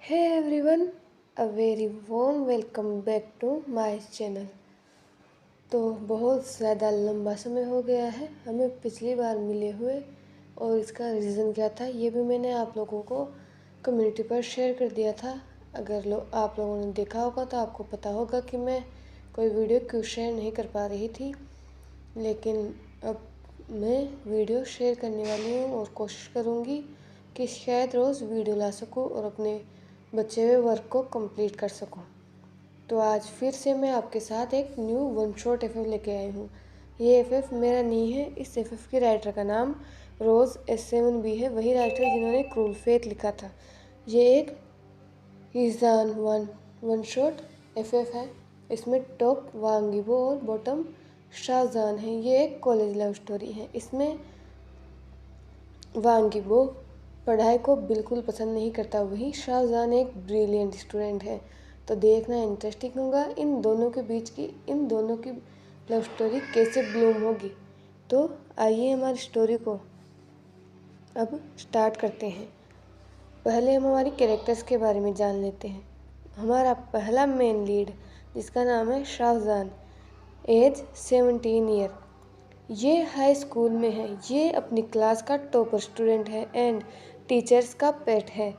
Hey everyone, a very warm welcome back to my channel। तो बहुत ज़्यादा लंबा समय हो गया है हमें पिछली बार मिले हुए, और इसका रीज़न क्या था ये भी मैंने आप लोगों को कम्युनिटी पर शेयर कर दिया था। अगर आप लोगों ने देखा होगा तो आपको पता होगा कि मैं कोई वीडियो क्यों शेयर नहीं कर पा रही थी, लेकिन अब मैं वीडियो शेयर करने वाली हूँ और कोशिश करूँगी कि शायद रोज़ वीडियो ला सकूँ और अपने बचे हुए वर्क को कंप्लीट कर सकूँ। तो आज फिर से मैं आपके साथ एक न्यू वन शॉट एफ लेके आई हूँ। ये एफ मेरा नहीं है, इस एफ के राइटर का नाम रोज़ S7B है, वही राइटर जिन्होंने क्रूल फेथ लिखा था। ये एक ईजान वन शॉट एफ है। इसमें टॉप वांगीबो और बॉटम शाहजहान है। ये एक कॉलेज लव स्टोरी है। इसमें वांगीबो पढ़ाई को बिल्कुल पसंद नहीं करता, वही शाहजहान एक ब्रिलियंट स्टूडेंट है। तो देखना इंटरेस्टिंग होगा इन दोनों की लव स्टोरी कैसे ब्लूम होगी। तो आइए हमारी स्टोरी को अब स्टार्ट करते हैं। पहले हम हमारी कैरेक्टर्स के बारे में जान लेते हैं। हमारा पहला मेन लीड, जिसका नाम है शाहजहान, एज 17 ईयर। ये हाई स्कूल में है। ये अपनी क्लास का टॉपर स्टूडेंट है एंड टीचर्स का पेट है।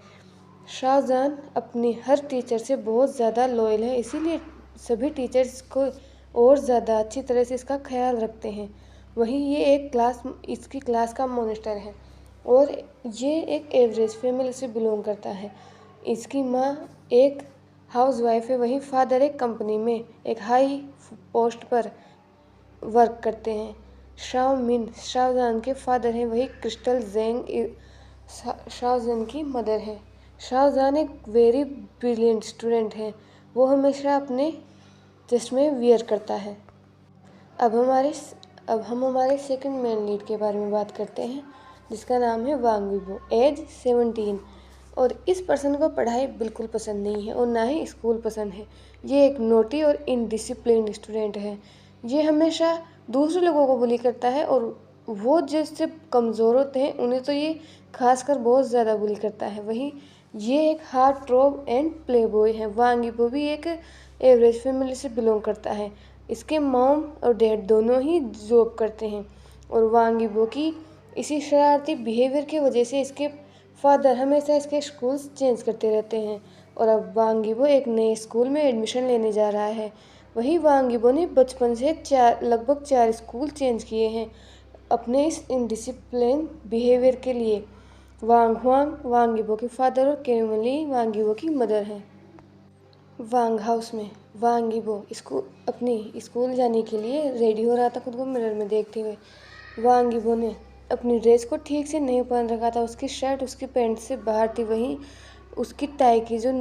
शाहजहान अपनी हर टीचर से बहुत ज़्यादा लॉयल है, इसीलिए सभी टीचर्स को और ज़्यादा अच्छी तरह से इसका ख्याल रखते हैं। वहीं ये इसकी क्लास का मॉनिटर है और ये एक एवरेज फैमिली से बिलोंग करता है। इसकी माँ एक हाउसवाइफ है, वहीं फादर एक कंपनी में एक हाई पोस्ट पर वर्क करते हैं। शाओ मिन शाहजहान के फादर हैं, वही क्रिस्टल जेंग शाहजहान की मदर है। शाहजहान एक वेरी ब्रिलियंट स्टूडेंट है। वो हमेशा अपने चश्मे वियर करता है। अब हम हमारे सेकंड मेन लीड के बारे में बात करते हैं, जिसका नाम है वांगीबो, एज 17। और इस पर्सन को पढ़ाई बिल्कुल पसंद नहीं है और ना ही स्कूल पसंद है। ये एक नोटी और इनडिसिप्लिन्ड स्टूडेंट है। ये हमेशा दूसरे लोगों को बुली करता है और वो जिससे कमज़ोर होते हैं उन्हें तो ये खासकर बहुत ज़्यादा बुली करता है। वहीं ये एक हार्ट ट्रॉप एंड प्ले बॉय है। वांगीबो भी एक एवरेज फैमिली से बिलोंग करता है। इसके मॉम और डैड दोनों ही जॉब करते हैं और वांगीबो की इसी शरारती बिहेवियर की वजह से इसके फादर हमेशा इसके स्कूल्स चेंज करते रहते हैं और अब वांगीबो एक नए स्कूल में एडमिशन लेने जा रहा है। वहीं वांगीबो ने बचपन से लगभग 4 स्कूल चेंज किए हैं अपने इस इनडिसिप्लिन बिहेवियर के लिए। वांग हुआंग वांगीबो के फादर और कैमली वांगीबो की मदर हैं। वांग हाउस में वांगीबो अपनी स्कूल जाने के लिए रेडी हो रहा था, खुद को मिरर में देखते हुए। वांगीबो ने अपनी ड्रेस को ठीक से नहीं पहन रखा था। उसकी शर्ट उसकी पैंट से बाहर थी, वहीं उसकी टाई की जो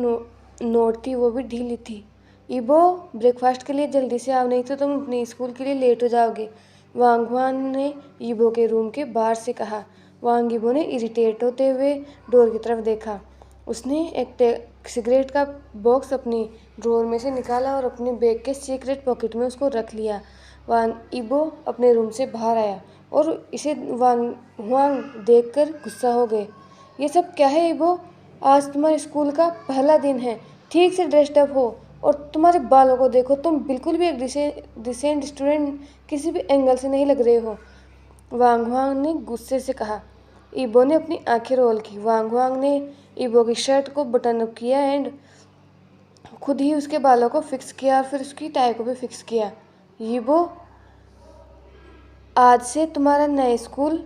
नोट थी वो भी ढीली थी। इबो, ब्रेकफास्ट के लिए जल्दी से आओ, नहीं तो तुम अपने स्कूल के लिए लेट हो जाओगे, वांग हुआंग ने इबो के रूम के बाहर से कहा। वांगीबो ने इरिटेट होते हुए डोर की तरफ देखा। उसने एक सिगरेट का बॉक्स अपनी ड्रॉअर में से निकाला और अपने बैग के सीक्रेट पॉकेट में उसको रख लिया। वांग इबो अपने रूम से बाहर आया और इसे वांग हुआंग देखकर गुस्सा हो गए। ये सब क्या है इबो? आज तुम्हारे स्कूल का पहला दिन है, ठीक से ड्रेस्ड अप हो और तुम्हारे बालों को देखो, तुम बिल्कुल भी एक डिसेंट स्टूडेंट किसी भी एंगल से नहीं लग रहे हो, वांग हुआंग ने गुस्से से कहा। इबो ने अपनी आंखें रोल की। वांग हुआंग ने इबो की शर्ट को बटन अप किया एंड खुद ही उसके बालों को फिक्स किया और फिर उसकी टाई को भी फिक्स किया। इबो, आज से तुम्हारा नया स्कूल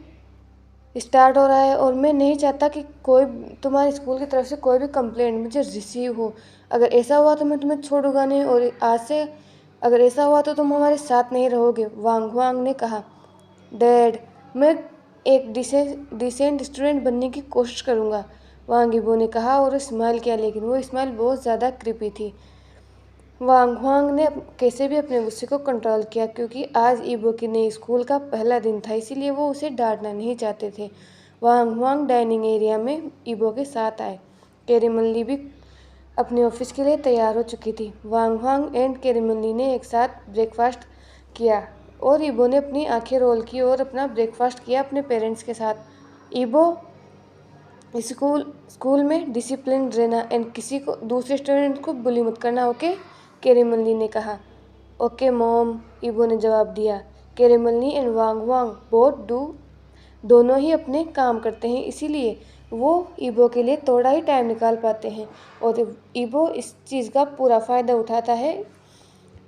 स्टार्ट हो रहा है और मैं नहीं चाहता कि कोई तुम्हारे स्कूल की तरफ से कोई भी कंप्लेंट मुझे रिसीव हो। अगर ऐसा हुआ तो मैं तुम्हें छोड़ूंगा नहीं और आज से अगर ऐसा हुआ तो तुम हमारे साथ नहीं रहोगे, वांग हुआंग ने कहा। डैड, मैं एक डिसेंट स्टूडेंट बनने की कोशिश करूँगा, वांगीबो ने कहा और स्माइल किया, लेकिन वो स्माइल बहुत ज़्यादा क्रीपी थी। वांग हुआंग ने कैसे भी अपने गुस्से को कंट्रोल किया, क्योंकि आज इबो की नई स्कूल का पहला दिन था, इसीलिए वो उसे डांटना नहीं चाहते थे। वांग हुआंग डाइनिंग एरिया में इबो के साथ आए। कैरीमल्ली भी अपने ऑफिस के लिए तैयार हो चुकी थी। वांग हुआंग एंड कैरीमल्ली ने एक साथ ब्रेकफास्ट किया और इबो ने अपनी आंखें रोल की और अपना ब्रेकफास्ट किया अपने पेरेंट्स के साथ। इबो, स्कूल स्कूल में डिसिप्लिन रहना एंड किसी को दूसरे स्टूडेंट को बुली मत करना, ओके, कैरेमली ने कहा। ओके मॉम, ईबो ने जवाब दिया। कैरेमली एंड वांग वांग बोथ दोनों ही अपने काम करते हैं, इसीलिए वो ईबो के लिए थोड़ा ही टाइम निकाल पाते हैं और ईबो इस चीज़ का पूरा फ़ायदा उठाता है,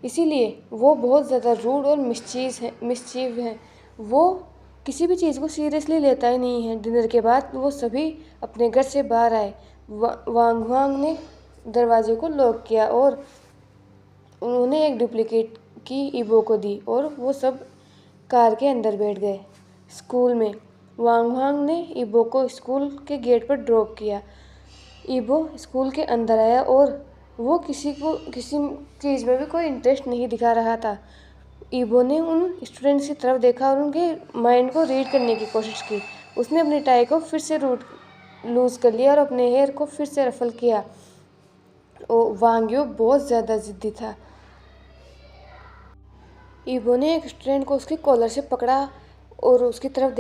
इसीलिए वो बहुत ज़्यादा रूड और मिस्चीव है। वो किसी भी चीज़ को सीरियसली लेता ही नहीं है। डिनर के बाद वो सभी अपने घर से बाहर आए। वांग वांग ने दरवाजे को लॉक किया और उन्होंने एक डुप्लीकेट की ईबो को दी और वो सब कार के अंदर बैठ गए। स्कूल में वांग वांग ने ईबो को स्कूल के गेट पर ड्रॉप किया। ईबो स्कूल के अंदर आया और वो किसी चीज़ में भी कोई इंटरेस्ट नहीं दिखा रहा था। ईबो ने उन स्टूडेंट्स की तरफ देखा और उनके माइंड को रीड करने की कोशिश की। उसने अपनी टाई को फिर से लूज़ कर लिया और अपने हेयर को फिर से रफल किया। वांग्यो बहुत ज़्यादा ज़िद्दी था। ईबो ने एक स्टूडेंट को उसके कॉलर से पकड़ा और उसकी तरफ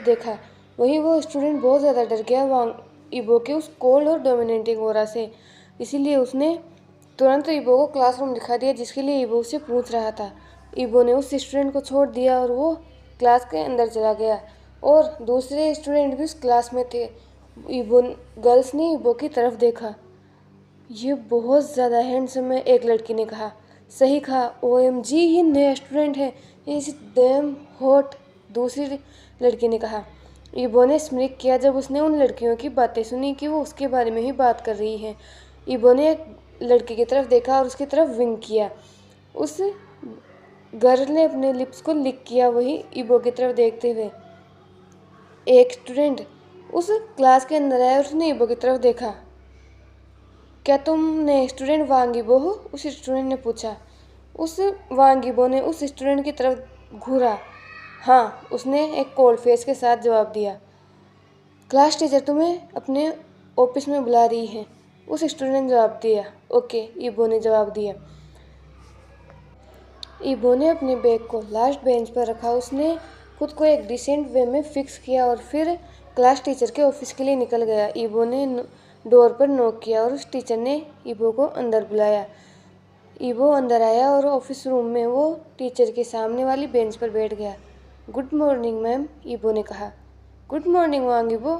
देखा। वहीं वो स्टूडेंट बहुत ज़्यादा डर गया ईबो के उस कोल्ड और डोमिनेटिंग ऑरा से, इसीलिए उसने तुरंत ईबो को क्लासरूम दिखा दिया जिसके लिए ईबो उससे पूछ रहा था। ईबो ने उस स्टूडेंट को छोड़ दिया और वो क्लास के अंदर चला गया और दूसरे स्टूडेंट भी उस क्लास में थे। गर्ल्स ने ईबो की तरफ देखा। ये बहुत ज़्यादा हैंडसम है, एक लड़की ने कहा। सही कहा, OMG, ये नया स्टूडेंट है, इज डैम हॉट, दूसरी लड़की ने कहा। ईबो ने स्मिक किया जब उसने उन लड़कियों की बातें सुनी कि वो उसके बारे में ही बात कर रही हैं। ईबो ने एक लड़की की तरफ देखा और उसकी तरफ विंक किया। उस गर्ल ने अपने लिप्स को लिक किया, वही ईबो की तरफ देखते हुए। एक स्टूडेंट उस क्लास के अंदर आया और उसने ईबो की तरफ देखा। क्या तुम नए स्टूडेंट वांग ईबो हो? उस स्टूडेंट ने पूछा। उस वांग ईबो ने उस स्टूडेंट की तरफ घूरा। हाँ, उसने एक कोल्ड फेस के साथ जवाब दिया। क्लास टीचर तुम्हें अपने ऑफिस में बुला रही है, उस स्टूडेंट ने जवाब दिया। ओके, ईबो ने जवाब दिया। ईबो ने अपने बैग को लास्ट बेंच पर रखा। उसने खुद को एक डिसेंट वे में फिक्स किया और फिर क्लास टीचर के ऑफिस के लिए निकल गया। ईबो ने डोर पर नॉक किया और उस टीचर ने ईबो को अंदर बुलाया। ईबो अंदर आया और ऑफिस रूम में वो टीचर के सामने वाली बेंच पर बैठ गया। गुड मॉर्निंग मैम, ईबो ने कहा। गुड मॉर्निंग वांग ईबो,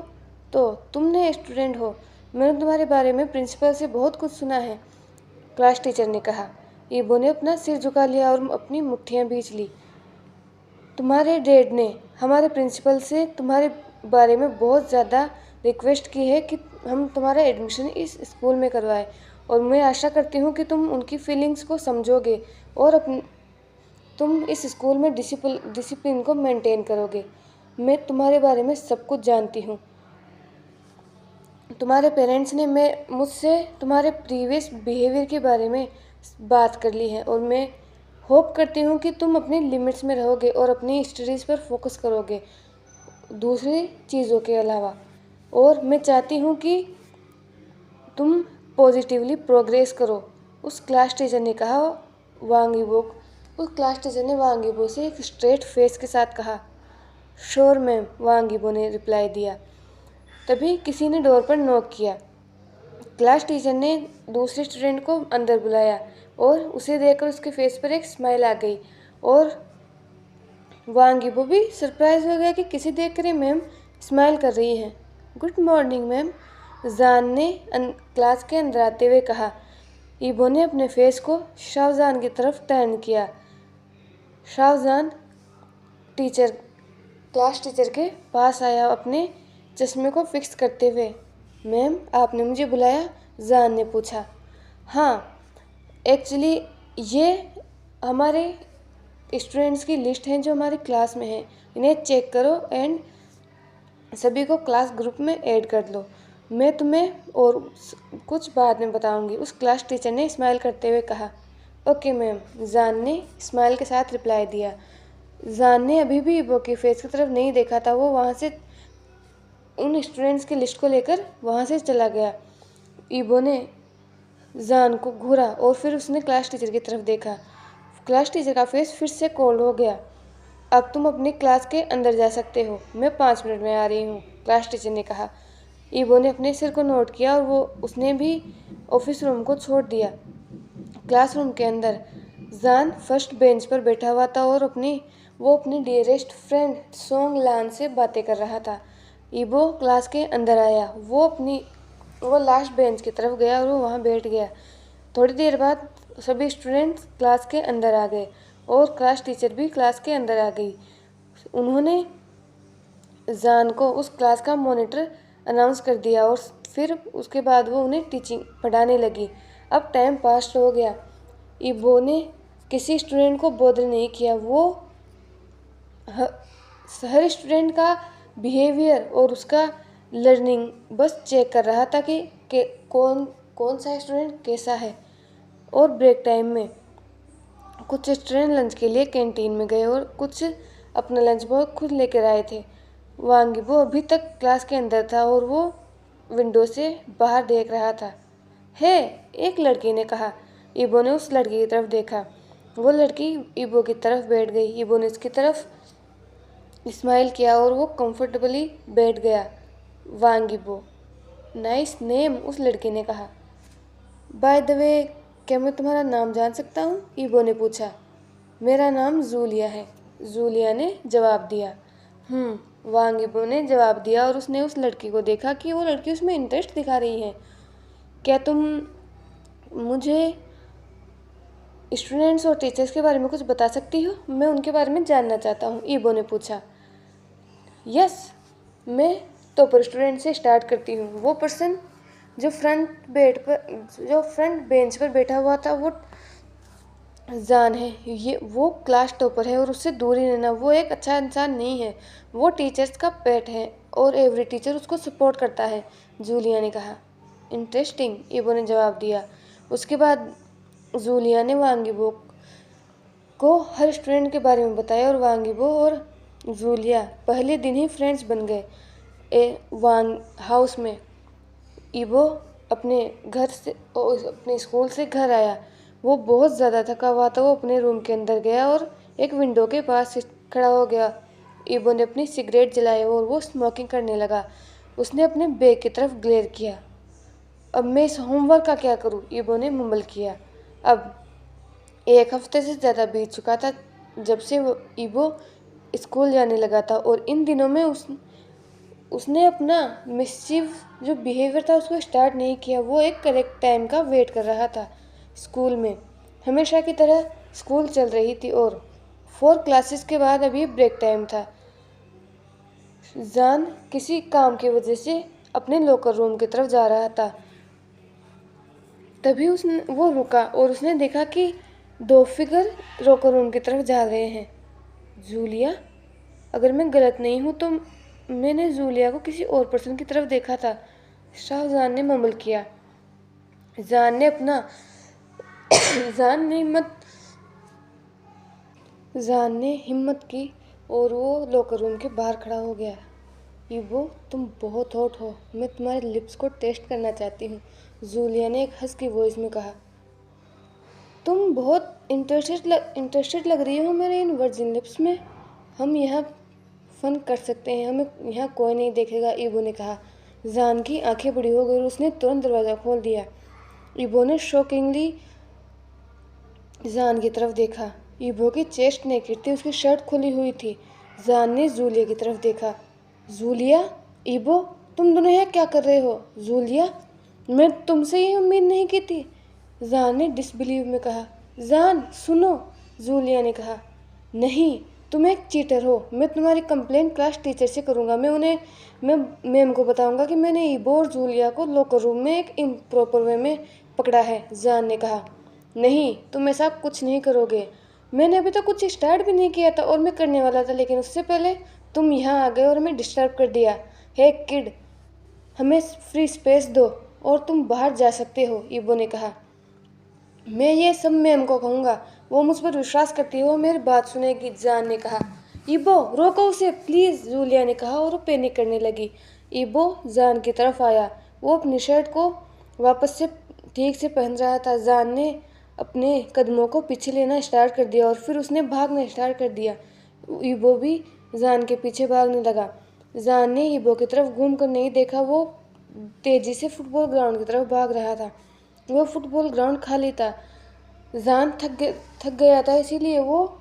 तो तुम नए स्टूडेंट हो, मैंने तुम्हारे बारे में प्रिंसिपल से बहुत कुछ सुना है, क्लास टीचर ने कहा। ईबो ने अपना सिर झुका लिया और अपनी मुट्ठियां बींच ली। तुम्हारे डैड ने हमारे प्रिंसिपल से तुम्हारे बारे में बहुत ज़्यादा रिक्वेस्ट की है कि हम तुम्हारा एडमिशन इस स्कूल में करवाएं और मैं आशा करती हूँ कि तुम उनकी फीलिंग्स को समझोगे और तुम इस स्कूल में डिसिप्लिन को मेंटेन करोगे। मैं तुम्हारे बारे में सब कुछ जानती हूँ। तुम्हारे पेरेंट्स ने मुझसे तुम्हारे प्रीवियस बिहेवियर के बारे में बात कर ली है और मैं होप करती हूँ कि तुम अपनी लिमिट्स में रहोगे और अपनी स्टडीज़ पर फोकस करोगे दूसरी चीज़ों के अलावा, और मैं चाहती हूँ कि तुम पॉजिटिवली प्रोग्रेस करो, उस क्लास टीचर ने कहा। उस क्लास टीचर ने वांग ईबो से एक स्ट्रेट फेस के साथ कहा। श्योर मैम, वांग ईबो ने रिप्लाई दिया। तभी किसी ने डोर पर नॉक किया। क्लास टीचर ने दूसरे स्टूडेंट को अंदर बुलाया और उसे देखकर उसके फेस पर एक स्माइल आ गई और वांग ईबो भी सरप्राइज हो गया कि किसी देखकर मैम स्माइल कर रही हैं। गुड मॉर्निंग मैम, जान ने क्लास के अंदर आते हुए कहा। ईबो ने अपने फेस को शाहजान की तरफ टर्न किया। शाहजान क्लास टीचर के पास आया अपने चश्मे को फिक्स करते हुए। मैम, आपने मुझे बुलाया? जान ने पूछा। हाँ, एक्चुअली ये हमारे स्टूडेंट्स की लिस्ट है जो हमारी क्लास में है, इन्हें चेक करो एंड सभी को क्लास ग्रुप में ऐड कर लो। मैं तुम्हें और कुछ बाद में बताऊंगी, उस क्लास टीचर ने स्माइल करते हुए कहा। ओके मैम, जान ने स्माइल के साथ रिप्लाई दिया। जान ने अभी भी ईबो के फेस की तरफ नहीं देखा था। वो वहाँ से उन स्टूडेंट्स की लिस्ट को लेकर वहाँ से चला गया। ईबो ने जान को घूरा और फिर उसने क्लास टीचर की तरफ देखा। क्लास टीचर का फेस फिर से कोल्ड हो गया। अब तुम अपनी क्लास के अंदर जा सकते हो, मैं 5 मिनट में आ रही हूँ, क्लास टीचर ने कहा। ईबो ने अपने सिर को नोट किया और उसने भी ऑफिस रूम को छोड़ दिया। क्लासरूम के अंदर जान फर्स्ट बेंच पर बैठा हुआ था और वो अपनी डियरेस्ट फ्रेंड सोंग लान से बातें कर रहा था। ईबो क्लास के अंदर आया। वो लास्ट बेंच की तरफ गया और वो वहाँ बैठ गया। थोड़ी देर बाद सभी स्टूडेंट्स क्लास के अंदर आ गए और क्लास टीचर भी क्लास के अंदर आ गई। उन्होंने जान को उस क्लास का मॉनिटर अनाउंस कर दिया और फिर उसके बाद वो उन्हें टीचिंग पढ़ाने लगी। अब टाइम पास हो गया। ईबो ने किसी स्टूडेंट को बॉदर नहीं किया। वो हर स्टूडेंट का बिहेवियर और उसका लर्निंग बस चेक कर रहा था कि कौन सा स्टूडेंट कैसा है। और ब्रेक टाइम में कुछ स्टूडेंट लंच के लिए कैंटीन में गए और कुछ अपना लंच बॉक्स खुद लेकर आए थे। वांग ईबो अभी तक क्लास के अंदर था और वो विंडो से बाहर देख रहा था। हे, एक लड़की ने कहा। ईबो ने उस लड़की की तरफ देखा। वो लड़की ईबो की तरफ बैठ गई। ईबो ने उसकी तरफ स्माइल किया और वो कंफर्टेबली बैठ गया। वांग ईबो, नाइस नेम, उस लड़की ने कहा। बाय द वे, क्या मैं तुम्हारा नाम जान सकता हूँ? ईबो ने पूछा। मेरा नाम जूलिया है, जूलिया ने जवाब दिया। वांग ईबो ने जवाब दिया और उसने उस लड़की को देखा कि वो लड़की उसमें इंटरेस्ट दिखा रही है। क्या तुम मुझे स्टूडेंट्स और टीचर्स के बारे में कुछ बता सकती हो? मैं उनके बारे में जानना चाहता हूँ, ईबो ने पूछा। यस, मैं टॉपर स्टूडेंट से स्टार्ट करती हूँ। वो पर्सन जो फ्रंट बेंच पर बैठा हुआ था वो जान है। वो क्लास टॉपर है और उससे दूर ही रहना। वो एक अच्छा इंसान नहीं है। वो टीचर्स का पेट है और एवरी टीचर उसको सपोर्ट करता है, जूलिया ने कहा। इंटरेस्टिंग, ईबो ने जवाब दिया। उसके बाद जूलिया ने वांग ईबो को हर स्टूडेंट के बारे में बताया और वांग ईबो और जूलिया पहले दिन ही फ्रेंड्स बन गए। वांग हाउस में ईबो अपने स्कूल से घर आया। वो बहुत ज़्यादा थका हुआ था। वो अपने रूम के अंदर गया और एक विंडो के पास खड़ा हो गया। ईबो ने अपनी सिगरेट जलाई और वो स्मोकिंग करने लगा। उसने अपने बैग की तरफ ग्लेयर किया। अब मैं इस होमवर्क का क्या करूं? ईबो ने मुंबल किया। अब 1 हफ्ते से ज़्यादा बीत चुका था जब से ईबो स्कूल जाने लगा था और इन दिनों में उसने अपना मिस्चीव जो बिहेवियर था उसको स्टार्ट नहीं किया। वो एक करेक्ट टाइम का वेट कर रहा था। स्कूल में हमेशा की तरह स्कूल चल रही थी और 4 क्लासेस के बाद अभी ब्रेक टाइम था। जान किसी काम की वजह से अपने लॉकर रूम की तरफ जा रहा था। तभी वो रुका और उसने देखा कि 2 फिगर लॉकर रूम की तरफ जा रहे हैं। जूलिया, अगर मैं गलत नहीं हूँ तो मैंने जूलिया को किसी और पर्सन की तरफ देखा था, शाहजान ने ममल किया। जान ने हिम्मत की और वो लॉकर रूम के बाहर खड़ा हो गया। ईबो, तुम बहुत हॉट हो। मैं तुम्हारे लिप्स को टेस्ट करना चाहती हूँ, जूलिया ने एक हंस की वॉइस में कहा। तुम बहुत इंटरेस्टेड लग रही हो मेरे इन वर्जिन लिप्स में। हम यहाँ फन कर सकते हैं, हमें यहाँ कोई नहीं देखेगा, ईबो ने कहा। जान की आंखें बड़ी हो गई और उसने तुरंत दरवाज़ा खोल दिया। ईबो ने शॉकिंगली जान की तरफ देखा। ईबो की चेस्ट नेकेड थी, उसकी शर्ट खुली हुई थी। जान ने जूलिया की तरफ देखा। जूलिया, ईबो, तुम दोनों यहाँ क्या कर रहे हो? जूलिया, मैं तुमसे ये उम्मीद नहीं की थी, जान ने डिसबिलीव में कहा। जान सुनो, जूलिया ने कहा। नहीं, तुम एक चीटर हो। मैं तुम्हारी कंप्लेंट क्लास टीचर से करूँगा। मैं मैम को बताऊँगा कि मैंने ईबो और जूलिया को लॉकर रूम में एक इम्प्रॉपर वे में पकड़ा है, जान ने कहा। नहीं, तुम ऐसा कुछ नहीं करोगे। मैंने अभी तो कुछ स्टार्ट भी नहीं किया था और मैं करने वाला था, लेकिन उससे पहले तुम यहाँ आ गए और हमें डिस्टर्ब कर दिया। हे किड, हमें फ्री स्पेस दो और तुम बाहर जा सकते हो, ईबो ने कहा। मैं ये सब मैम को कहूँगा, वो मुझ पर विश्वास करती है, वो मेरी बात सुनेगी, जान ने कहा। ईबो, रोको उसे प्लीज़, जूलिया ने कहा और वो पैनिक करने लगी। ईबो जान की तरफ आया। वो अपनी शर्ट को वापस से ठीक से पहन रहा था। जान ने अपने कदमों को पीछे लेना स्टार्ट कर दिया और फिर उसने भागना स्टार्ट कर दिया। ईबो भी जान के पीछे भागने लगा। जान ने ईबो की तरफ घूम कर नहीं देखा। वो तेजी से फुटबॉल ग्राउंड की तरफ भाग रहा था। वो फुटबॉल ग्राउंड खाली था। जान थक गया था, इसीलिए वो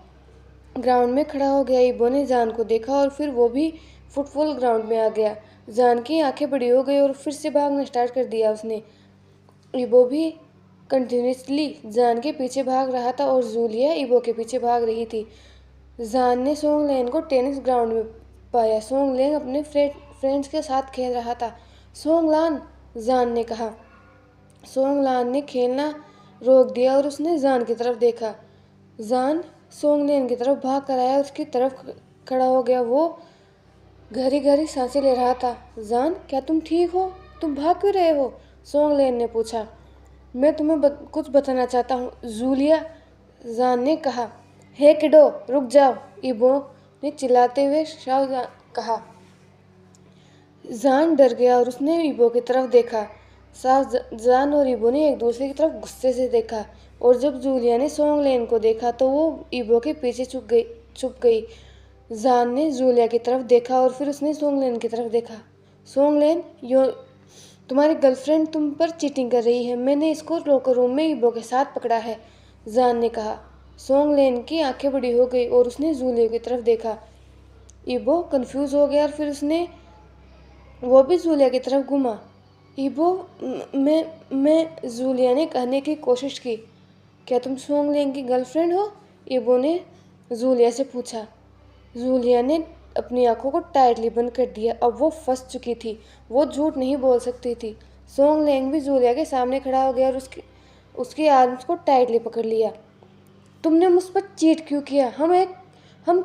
ग्राउंड में खड़ा हो गया। ईबो ने जान को देखा और फिर वो भी फुटबॉल ग्राउंड में आ गया। जान की आंखें बड़ी हो गई और फिर से भागना स्टार्ट कर दिया उसने। ईबो भी कंटिन्यूसली जान के पीछे भाग रहा था और जूलिया ईबो के पीछे भाग रही थी। जान ने सोंगलेन को टेनिस ग्राउंड में पाया। सोंगलेन अपने फ्रेंड्स के साथ खेल रहा था। सोंगलान, जान ने कहा। सोंगलान ने खेलना रोक दिया और उसने जान की तरफ देखा। जान सोंगलेन की तरफ भाग कर आया, उसकी तरफ खड़ा हो गया। वो गहरी गहरी सांसें ले रहा था। जान, क्या तुम ठीक हो? तुम भाग क्यों रहे हो? सोंगलेन ने पूछा। मैं तुम्हें कुछ बताना चाहता हूँ, जूलिया, जान ने कहा। हे किडो, रुक जाओ, ईबो ने चिल्लाते हुए कहा। जान डर गया और उसने ईबो की तरफ देखा। साफ जान और ईबो ने एक दूसरे की तरफ गुस्से से देखा और जब जूलिया ने सोंगलेन को देखा तो वो ईबो के पीछे छुप गई। जान ने जूलिया की तरफ देखा और फिर उसने सोंगलेन की तरफ देखा। सोंगलेन, तुम्हारी गर्लफ्रेंड तुम पर चीटिंग कर रही है। मैंने इसको लॉकर रूम में ईबो के साथ पकड़ा है, जान ने कहा। सोंगलेन की आंखें बड़ी हो गई और उसने जूलिया की तरफ देखा। ईबो कंफ्यूज हो गया और फिर वो भी जूलिया की तरफ घूमा। ईबो, मैं जूलिया ने कहने की कोशिश की। क्या तुम सोंगलेन की गर्लफ्रेंड हो? ईबो ने जूलिया से पूछा। जूलिया ने अपनी आंखों को टाइटली बंद कर दिया। अब वो फंस चुकी थी। वो झूठ नहीं बोल सकती थी। सोंगलेन भी जूलिया के सामने खड़ा हो गया और उसके आर्म्स को टाइटली पकड़ लिया। तुमने मुझ पर चीट क्यों किया? हम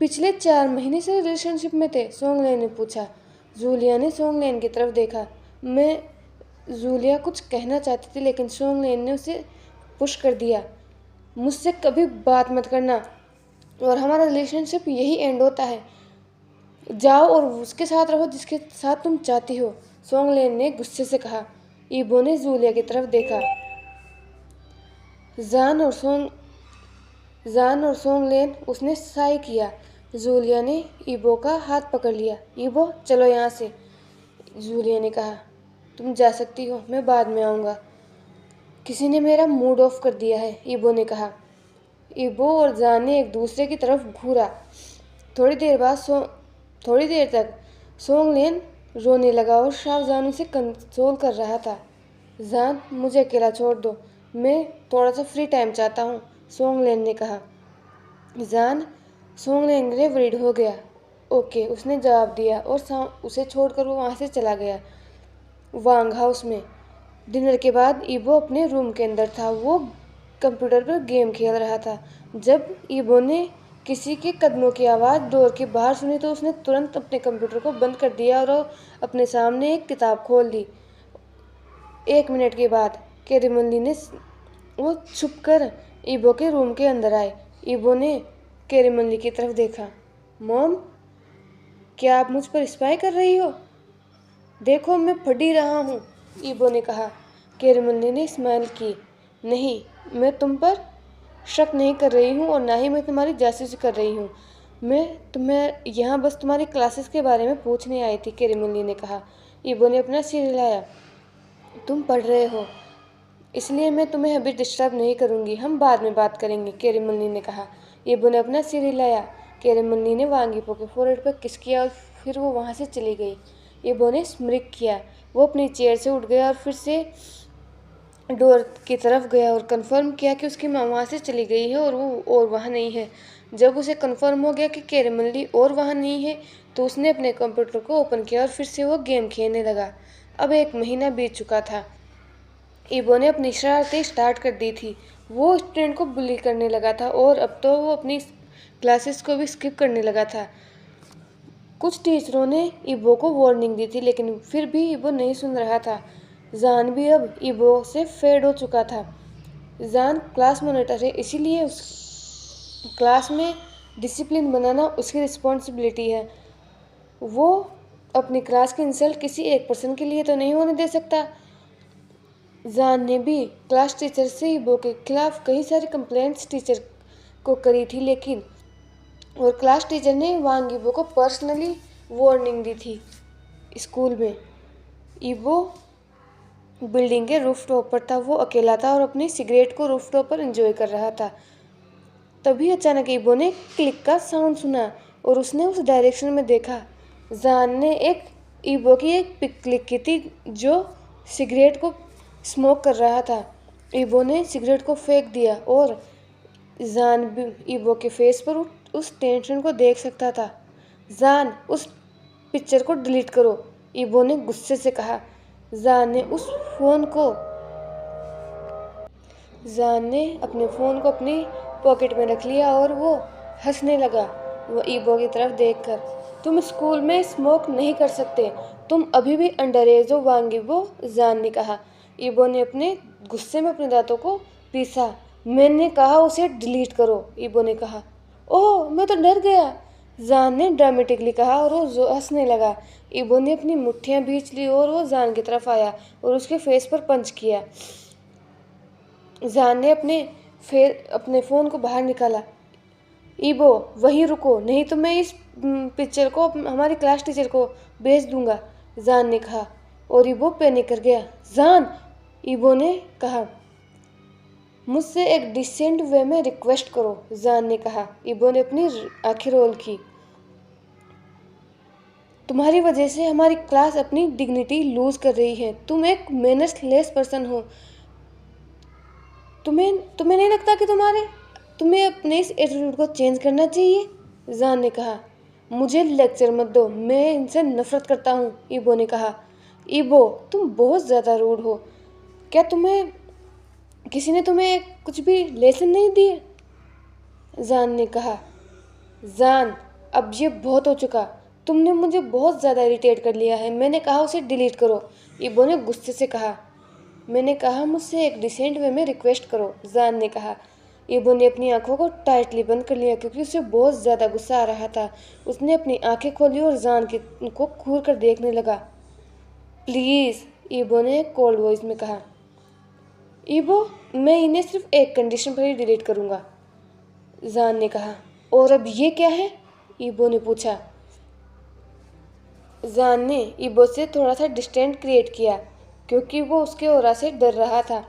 पिछले 4 महीने से रिलेशनशिप में थे, सोंगलेन ने पूछा। जूलिया ने सोंगलेन की तरफ देखा। जूलिया कुछ कहना चाहती थी लेकिन सोंगलेन ने उसे पुश कर दिया। मुझसे कभी बात मत करना और हमारा रिलेशनशिप यही एंड होता है। जाओ और उसके साथ रहो जिसके साथ तुम चाहती हो, सोंगलेन ने गुस्से से कहा। ईबो ने जूलिया की तरफ देखा। जान और सोंगलेन, उसने साई किया। जूलिया ने ईबो का हाथ पकड़ लिया। ईबो, चलो यहाँ से, जूलिया ने कहा। तुम जा सकती हो, मैं बाद में आऊँगा। किसी ने मेरा मूड ऑफ कर दिया है, ईबो ने कहा। ईबो और जान ने एक दूसरे की तरफ घूरा। थोड़ी देर तक सोंगलेन रोने लगा और शाहजान उसे कंसोल कर रहा था। जान, मुझे अकेला छोड़ दो, मैं थोड़ा सा फ्री टाइम चाहता हूँ, सोंगलेन ने कहा। जान, सोंगलेन ने वरीड हो गया। ओके, उसने जवाब दिया और उसे छोड़कर वो वहाँ से चला गया। वांग हाउस में डिनर के बाद ईबो अपने रूम के अंदर था। वो कंप्यूटर पर गेम खेल रहा था। जब ईबो ने किसी के कदमों की आवाज़ डोर के बाहर सुनी तो उसने तुरंत अपने कंप्यूटर को बंद कर दिया और अपने सामने एक किताब खोल ली। 1 मिनट के बाद कैरेमली ने वो छुपकर ईबो के रूम के अंदर आए। ईबो ने कैरेमली की तरफ देखा। मॉम, क्या आप मुझ पर स्पाई कर रही हो? देखो, मैं पढ़ ही रहा हूँ, ईबो ने कहा। कैरेमली ने स्माइल की। नहीं, मैं तुम पर शक नहीं कर रही हूँ और ना ही मैं तुम्हारी जासूसी कर रही हूँ। मैं तुम्हें यहाँ बस तुम्हारी क्लासेस के बारे में पूछने आई थी, कैरेमली ने कहा। ईबो ने अपना सिर हिलाया। तुम पढ़ रहे हो, इसलिए मैं तुम्हें अभी डिस्टर्ब नहीं करूँगी, हम बाद में बात करेंगे, कैरेमली ने कहा। ईबो ने अपना सिर हिलाया। कैरेमली ने वांगीपो के फोrehead पर किस किया और फिर वो वहाँ से चली गई। ईबो ने स्मिर्क किया। वो अपनी चेयर से उठ गया और फिर से डोर की तरफ गया और कंफर्म किया कि उसकी माँ वहाँ से चली गई है और वो और वहाँ नहीं है। जब उसे कंफर्म हो गया कि कैरेमली और वहाँ नहीं है तो उसने अपने कंप्यूटर को ओपन किया और फिर से वो गेम खेलने लगा। अब 1 महीना बीत चुका था। ईबो ने अपनी शरारतें स्टार्ट कर दी थी। वो स्टूडेंट को बुली करने लगा था और अब तो वो अपनी क्लासेस को भी स्किप करने लगा था। कुछ टीचरों ने ईबो को वार्निंग दी थी लेकिन फिर भी ईबो नहीं सुन रहा था। जान भी अब ईबो से फेड हो चुका था। जान क्लास मॉनिटर है, इसीलिए उस क्लास में डिसिप्लिन बनाना उसकी रिस्पॉन्सिबिलिटी है। वो अपनी क्लास की इंसल्ट किसी एक पर्सन के लिए तो नहीं होने दे सकता। जान ने भी क्लास टीचर से ईबो के खिलाफ कई सारी कंप्लेंट्स टीचर को करी थी लेकिन और क्लास टीचर ने वांग ईबो को पर्सनली वार्निंग दी थी स्कूल में। ईबो बिल्डिंग के रूफ टॉप पर था। वो अकेला था और अपनी सिगरेट को रूफ टॉप पर एंजॉय कर रहा था। तभी अचानक ईबो ने क्लिक का साउंड सुना और उसने उस डायरेक्शन में देखा। जान ने ईबो की एक पिक क्लिक की थी जो सिगरेट को स्मोक कर रहा था। ईबो ने सिगरेट को फेंक दिया और जान भी ईबो के फेस पर उस टेंशन को देख सकता था। जान, उस पिक्चर को डिलीट करो, ईबो ने गुस्से से कहा। जान ने अपने फ़ोन को अपनी पॉकेट में रख लिया और वो हंसने लगा। वो ईबो की तरफ देखकर, तुम स्कूल में स्मोक नहीं कर सकते, तुम अभी भी अंडर एज हो वांगीबो, जान ने कहा। ईबो ने अपने गुस्से में अपने दांतों को पीसा। मैंने कहा उसे डिलीट करो, ईबो ने कहा। ओह, मैं तो डर गया, जान ने ड्रामेटिकली कहा और वो हंसने लगा। ईबो ने अपनी मुट्ठियां बींच ली और वो जान की तरफ आया और उसके फेस पर पंच किया। जान ने अपने फ़ोन को बाहर निकाला। ईबो, वहीं रुको, नहीं तो मैं इस पिक्चर को हमारी क्लास टीचर को भेज दूंगा, जान ने कहा। और ईबो पैनिक कर गया। जान, ईबो ने कहा, मुझसे एक डिसेंट वे में रिक्वेस्ट करो, जान ने कहा। ईबो ने अपनी आंखें रोल की। तुम्हारी वजह से हमारी क्लास अपनी डिग्निटी लूज कर रही है। तुम एक मैनर्सलेस पर्सन हो। तुम्हें नहीं लगता कि तुम्हें अपने इस एटीट्यूड को चेंज करना चाहिए, जान ने कहा। मुझे लेक्चर मत दो, मैं इनसे नफरत करता हूँ, ईबो ने कहा। ईबो, तुम बहुत ज़्यादा रूड हो। क्या किसी ने तुम्हें कुछ भी लेसन नहीं दिए, जान ने कहा। जान, अब ये बहुत हो चुका, तुमने मुझे बहुत ज़्यादा इरिटेट कर लिया है। मैंने कहा उसे डिलीट करो, ईबो ने गुस्से से कहा। मैंने कहा मुझसे एक डिसेंट वे में रिक्वेस्ट करो, जान ने कहा। ईबो ने अपनी आंखों को टाइटली बंद कर लिया क्योंकि उसे बहुत ज़्यादा गुस्सा आ रहा था। उसने अपनी आंखें खोली और जान को घूर कर देखने लगा। प्लीज़, ईबो ने कोल्ड वॉइस में कहा। ईबो, मैं इन्हें सिर्फ एक कंडीशन पर ही डिलीट करूँगा, जान ने कहा। और अब ये क्या है, ईबो ने पूछा। जान ने ईबो से थोड़ा सा डिस्टेंस क्रिएट किया क्योंकि वो उसके ऑरा से डर रहा था।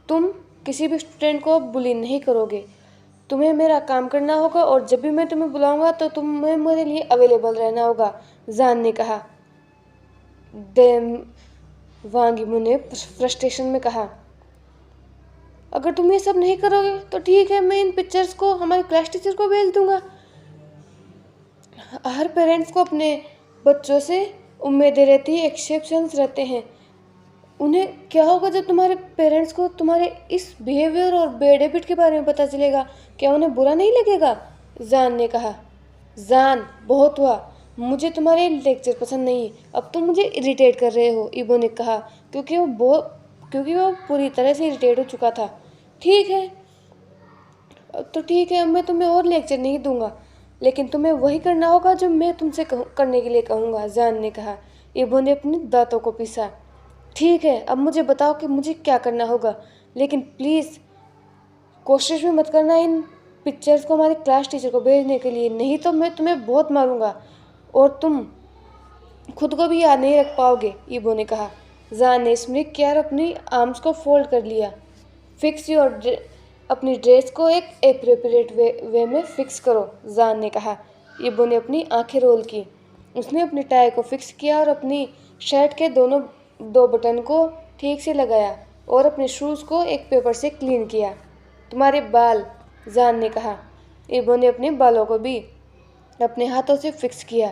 तुम किसी भी स्टूडेंट को बुली नहीं करोगे। तुम्हें मेरा काम करना होगा और जब भी मैं तुम्हें बुलाऊंगा तो तुम्हें मेरे लिए अवेलेबल रहना होगा, जान ने कहा। वांगीबो ने फ्रस्ट्रेशन में कहा। अगर तुम ये सब नहीं करोगे तो ठीक है, मैं इन पिक्चर्स को हमारे क्लास टीचर को भेज दूंगा। हर पेरेंट्स को अपने बच्चों से उम्मीदें रहती है, एक्सेप्शंस रहते हैं। उन्हें क्या होगा जब तुम्हारे पेरेंट्स को तुम्हारे इस बिहेवियर और बैड हैबिट के बारे में पता चलेगा? क्या उन्हें बुरा नहीं लगेगा, जान ने कहा। जान, बहुत हुआ, मुझे तुम्हारे लेक्चर पसंद नहीं, अब तुम मुझे इरिटेट कर रहे हो, ईबो ने कहा क्योंकि वो पूरी तरह से इरिटेट हो चुका था। ठीक है, तो ठीक है, मैं तुम्हें और लेक्चर नहीं दूंगा, लेकिन तुम्हें वही करना होगा जो मैं तुमसे करने के लिए कहूँगा, जान ने कहा। ईबो ने अपने दांतों को पीसा। ठीक है, अब मुझे बताओ कि मुझे क्या करना होगा, लेकिन प्लीज़ कोशिश भी मत करना इन पिक्चर्स को हमारी क्लास टीचर को भेजने के लिए, नहीं तो मैं तुम्हें बहुत मारूंगा और तुम खुद को भी याद नहीं रख पाओगे, ईबो ने कहा। जान ने स्मिक किया और अपनी आर्म्स को फोल्ड कर लिया। अपनी ड्रेस को एक एप्रोप्रिएट वे में फिक्स करो, जान ने कहा। ईबो ने अपनी आंखें रोल की। उसने अपनी टाई को फिक्स किया और अपनी शर्ट के दो बटन को ठीक से लगाया और अपने शूज़ को एक पेपर से क्लीन किया। तुम्हारे बाल, जान ने कहा। ईबो ने अपने बालों को भी अपने हाथों से फिक्स किया।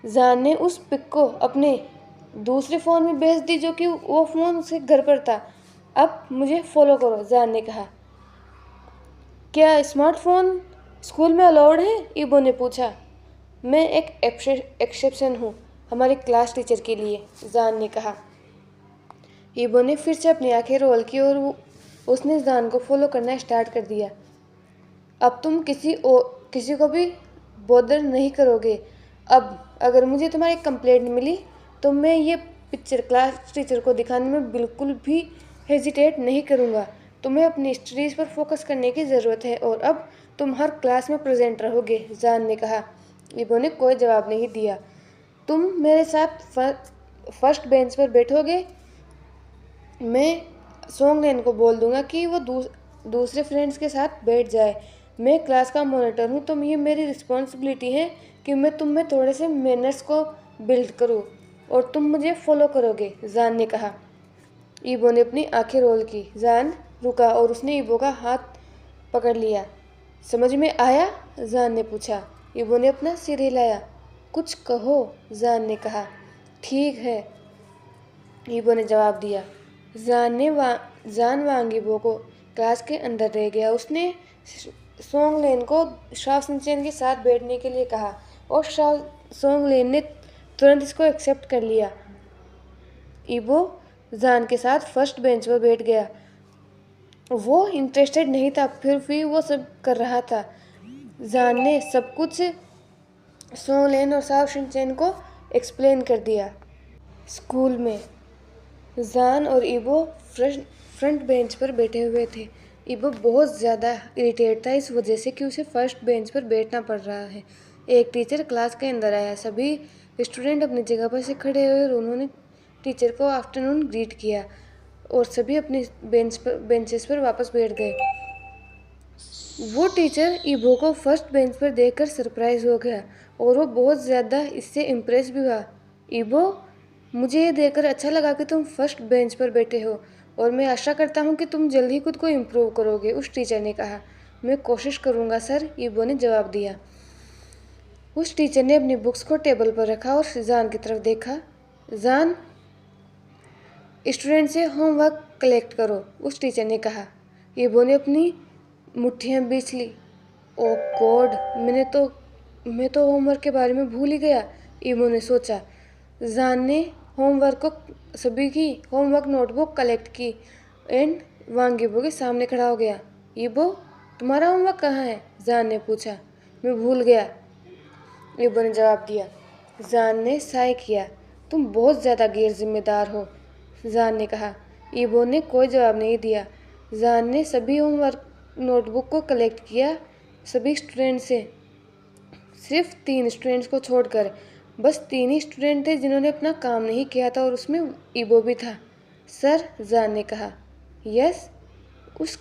जान ने उस पिक को अपने दूसरे फ़ोन में भेज दी जो कि वो फ़ोन उसके घर पर था। अब मुझे फॉलो करो, जान ने कहा। क्या स्मार्टफोन स्कूल में अलाउड है, ईबो ने पूछा। मैं एक एक्सेप्शन हूँ हमारी क्लास टीचर के लिए, जान ने कहा। ईबो ने फिर से अपनी आंखें रोल की और उसने जान को फॉलो करना स्टार्ट कर दिया। अब तुम किसी को भी बॉदर नहीं करोगे। अब अगर मुझे तुम्हारी कंप्लेंट मिली तो मैं ये पिक्चर क्लास टीचर को दिखाने में बिल्कुल भी हेजिटेट नहीं करूँगा। तुम्हें अपनी स्टडीज़ पर फोकस करने की ज़रूरत है और अब तुम हर क्लास में प्रेजेंट रहोगे, जान ने कहा। ईबो ने कोई जवाब नहीं दिया। तुम मेरे साथ फर्स्ट बेंच पर बैठोगे? मैं सोंगलेन को बोल दूंगा कि वो दूसरे फ्रेंड्स के साथ बैठ जाए। मैं क्लास का मॉनिटर हूँ, तो ये मेरी रिस्पॉन्सिबिलिटी है कि मैं तुम में थोड़े से मैनर्स को बिल्ड करूँ और तुम मुझे फॉलो करोगे, जान ने कहा। ईबो ने अपनी आंखें रोल की। जान रुका और उसने ईबो का हाथ पकड़ लिया। समझ में आया? जान ने पूछा। ईबो ने अपना सिर हिलाया। कुछ कहो, जान ने कहा। ठीक है, ईबो ने जवाब दिया। जान वांग ईबो को क्लास के अंदर रह गया। उसने सोंगलेन को शाओ शिनचैन के साथ बैठने के लिए कहा और सोंगलेन ने तुरंत इसको एक्सेप्ट कर लिया। ईबो जान के साथ फर्स्ट बेंच पर बैठ गया। वो इंटरेस्टेड नहीं था, फिर भी वो सब कर रहा था। जान ने सब कुछ सोंगलेन और शाओ शिनचैन को एक्सप्लेन कर दिया। स्कूल में जान और ईबो फ्रंट बेंच पर बैठे हुए थे। ईबो बहुत ज़्यादा इरिटेट था इस वजह से कि उसे फर्स्ट बेंच पर बैठना पड़ रहा है। एक टीचर क्लास के अंदर आया। सभी स्टूडेंट अपनी जगह पर से खड़े हुए और उन्होंने टीचर को आफ्टरनून ग्रीट किया और सभी अपने बेंचेस पर वापस बैठ गए। वो टीचर ईबो को फर्स्ट बेंच पर देखकर सरप्राइज हो गया और वो बहुत ज़्यादा इससे इम्प्रेस भी हुआ। ईबो, मुझे ये देखकर अच्छा लगा कि तुम फर्स्ट बेंच पर बैठे हो और मैं आशा करता हूँ कि तुम जल्द ही खुद को इम्प्रूव करोगे, उस टीचर ने कहा। मैं कोशिश करूँगा सर, ईबो ने जवाब दिया। उस टीचर ने अपनी बुक्स को टेबल पर रखा और जान की तरफ देखा। जान, स्टूडेंट से होमवर्क कलेक्ट करो, उस टीचर ने कहा। ईबो ने अपनी मुट्ठियाँ बीच ली। ओ गॉड, मैं तो होमवर्क के बारे में भूल ही गया, ईबो ने सोचा। जान ने सभी की होमवर्क नोटबुक कलेक्ट की एंड वांग ईबो के सामने खड़ा हो गया। ईबो, तुम्हारा होमवर्क कहाँ है? जान ने पूछा। मैं भूल गया, ईबो ने जवाब दिया। जान ने साय किया। तुम बहुत ज़्यादा गैर जिम्मेदार हो, जान ने कहा। ईबो ने कोई जवाब नहीं दिया। जान ने सभी होमवर्क नोटबुक को कलेक्ट किया, सभी स्टूडेंट से, सिर्फ 3 स्टूडेंट्स को छोड़कर। बस 3 ही स्टूडेंट थे जिन्होंने अपना काम नहीं किया था और उसमें ईबो भी था। सर, जान ने कहा। यस, उस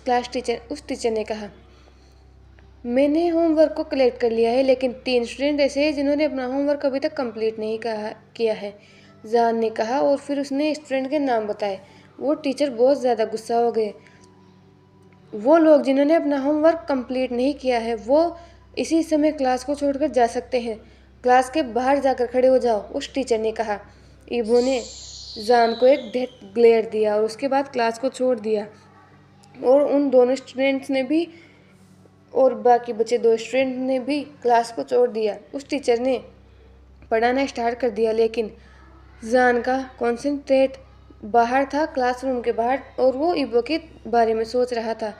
टीचर ने कहा। मैंने होमवर्क को कलेक्ट कर लिया है, लेकिन 3 स्टूडेंट ऐसे हैं जिन्होंने अपना होमवर्क अभी तक कंप्लीट नहीं किया है, जान ने कहा और फिर उसने स्टूडेंट के नाम बताए। वो टीचर बहुत ज़्यादा गुस्सा हो गए। वो लोग जिन्होंने अपना होमवर्क कंप्लीट नहीं किया है वो इसी समय क्लास को छोड़कर जा सकते हैं। क्लास के बाहर जाकर खड़े हो जाओ, उस टीचर ने कहा। ईबो ने जान को एक डेथ ग्लेयर दिया और उसके बाद क्लास को छोड़ दिया और उन दोनों स्टूडेंट्स ने भी और बाकी बचे 2 स्टूडेंट ने भी क्लास को छोड़ दिया। उस टीचर ने पढ़ाना स्टार्ट कर दिया, लेकिन जान का कॉन्सेंट्रेट बाहर था, क्लासरूम के बाहर, और वो ईबो के बारे में सोच रहा था।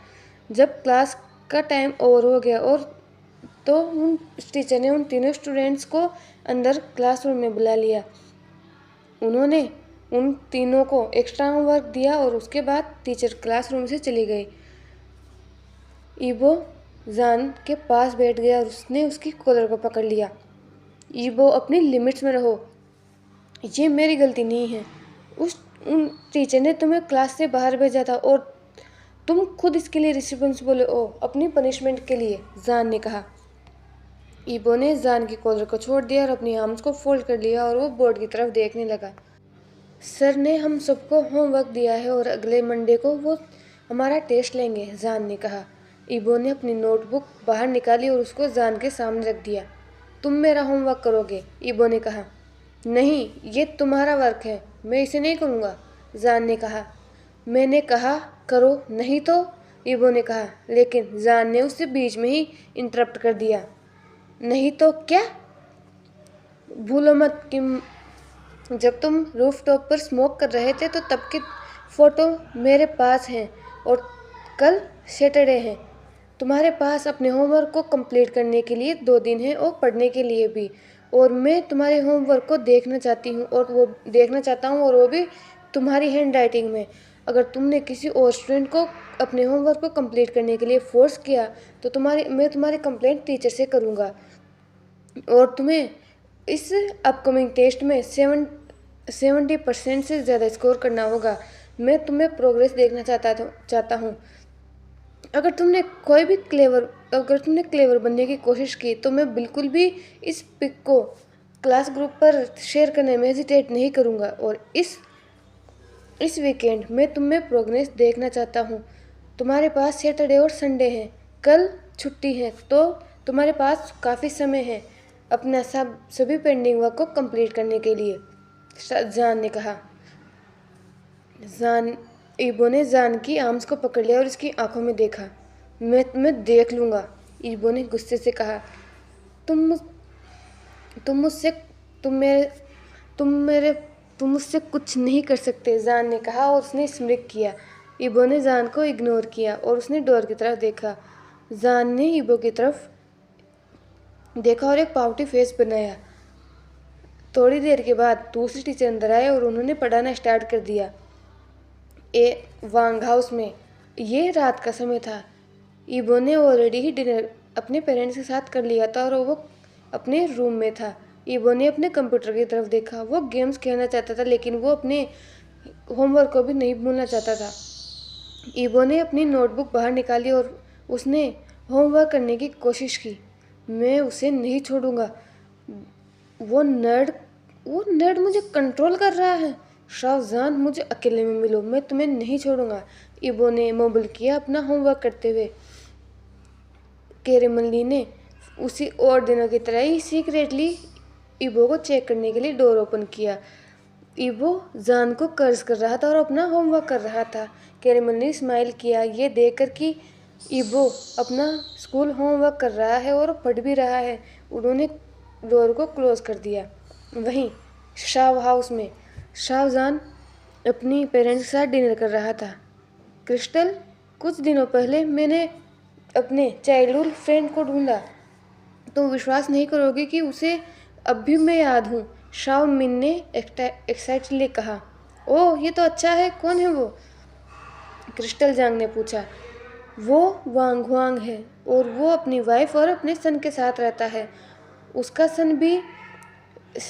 जब क्लास का टाइम ओवर हो गया तो उन टीचर ने उन तीनों स्टूडेंट्स को अंदर क्लासरूम में बुला लिया। उन्होंने उन तीनों को एक्स्ट्रा होमवर्क दिया और उसके बाद टीचर क्लासरूम से चली गई। ईबो जान के पास बैठ गया और उसने उसकी कॉलर को पकड़ लिया। ईबो, अपनी लिमिट्स में रहो, ये मेरी गलती नहीं है। उन टीचर ने तुम्हें क्लास से बाहर भेजा था और तुम खुद इसके लिए रिस्पॉन्सिबल हो, अपनी पनिशमेंट के लिए, जान ने कहा। ईबो ने जान की कॉलर को छोड़ दिया और अपनी आर्म्स को फोल्ड कर लिया और वो बोर्ड की तरफ देखने लगा। सर ने हम सबको होमवर्क दिया है और अगले मंडे को वो हमारा टेस्ट लेंगे, जान ने कहा। ईबो ने अपनी नोटबुक बाहर निकाली और उसको जान के सामने रख दिया। तुम मेरा होमवर्क करोगे, ईबो ने कहा। नहीं, ये तुम्हारा वर्क है, मैं इसे नहीं करूँगा, जान ने कहा। मैंने कहा करो, नहीं तो, ईबो ने कहा, लेकिन जान ने उसे बीच में ही इंटरप्ट कर दिया। नहीं तो क्या? भूलो मत कि जब तुम रूफटॉप पर स्मोक कर रहे थे तो तब की फ़ोटो मेरे पास हैं और कल सैटरडे है। तुम्हारे पास अपने होमवर्क को कंप्लीट करने के लिए 2 दिन है और पढ़ने के लिए भी, और मैं तुम्हारे होमवर्क को देखना चाहता हूँ और वो भी तुम्हारी हैंड राइटिंग में। अगर तुमने किसी और स्टूडेंट को अपने होमवर्क को कंप्लीट करने के लिए फोर्स किया तो मैं तुम्हारी कंप्लेंट टीचर से करूँगा। और तुम्हें इस अपकमिंग टेस्ट में 70% से ज़्यादा स्कोर करना होगा। मैं तुम्हें प्रोग्रेस देखना चाहता हूँ। अगर तुमने क्लेवर बनने की कोशिश की तो मैं बिल्कुल भी इस पिक को क्लास ग्रुप पर शेयर करने में हेजिटेट नहीं करूँगा। और इस वीकेंड मैं तुम्हें प्रोग्रेस देखना चाहता हूँ। तुम्हारे पास सैटरडे और संडे है, कल छुट्टी है, तो तुम्हारे पास काफ़ी समय है अपना सभी पेंडिंग वर्क को कंप्लीट करने के लिए, जान ने कहा। ईबो ने जान की आर्म्स को पकड़ लिया और इसकी आंखों में देखा। मैं देख लूँगा, ईबो ने गुस्से से कहा। तुम तुम मुझसे तुम मेरे तुम मेरे तुम मुझसे कुछ नहीं कर सकते, जान ने कहा और उसने स्मिक किया। ईबो ने जान को इग्नोर किया और उसने डोर की तरफ देखा। जान ने ईबो की तरफ देखा और एक पाउटी फेस बनाया। थोड़ी देर के बाद दूसरे टीचर अंदर आए और उन्होंने पढ़ाना स्टार्ट कर दिया। वांग हाउस में ये रात का समय था। ईबो ने ऑलरेडी ही डिनर अपने पेरेंट्स के साथ कर लिया था और वो अपने रूम में था। ईबो ने अपने कंप्यूटर की तरफ देखा। वो गेम्स खेलना चाहता था लेकिन वो अपने होमवर्क को भी नहीं भूलना चाहता था। ईबो ने अपनी नोटबुक बाहर निकाली और उसने होमवर्क करने की कोशिश की। मैं उसे नहीं छोड़ूंगा। वो नर्ड मुझे कंट्रोल कर रहा है। शाहजान, मुझे अकेले में मिलो, मैं तुम्हें नहीं छोड़ूंगा, ईबो ने मोबल किया अपना होमवर्क करते हुए। कैरेमली ने उसी और दिनों की तरह ही सीक्रेटली ईबो को चेक करने के लिए डोर ओपन किया। ईबो जान को कर्ज कर रहा था और अपना होमवर्क कर रहा था। कैरेमल ने स्माइल किया ये देखकर कि ईबो अपना स्कूल होमवर्क कर रहा है और पढ़ भी रहा है। उन्होंने डोर को क्लोज कर दिया। वहीं शाव हाउस में शाहजान अपनी पेरेंट्स के साथ डिनर कर रहा था। क्रिस्टल, कुछ दिनों पहले मैंने अपने चाइल्डहुड फ्रेंड को ढूंढा। तुम विश्वास नहीं करोगे कि उसे अब भी मैं याद हूँ, शाओ मिन ने एक्साइटली कहा। ओह, ये तो अच्छा है, कौन है वो? क्रिस्टल जांग ने पूछा। वो वांग हुआंग है और वो अपनी वाइफ और अपने सन के साथ रहता है। उसका सन भी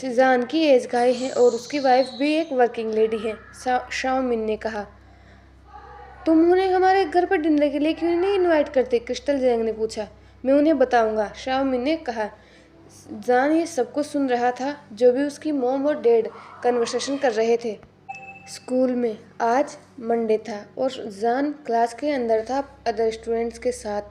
जान की एज का ही है और उसकी वाइफ भी एक वर्किंग लेडी है, शाओ मिन ने कहा। तुम उन्हें हमारे घर पर डिनर के लिए क्यों नहीं इनवाइट करते? क्रिस्टल जैंग ने पूछा। मैं उन्हें बताऊंगा, शाओ मिन ने कहा। जान ये सब कुछ सुन रहा था जो भी उसकी मॉम और डैड कन्वर्सेशन कर रहे थे। स्कूल में आज मंडे था और जान क्लास के अंदर था अदर स्टूडेंट्स के साथ।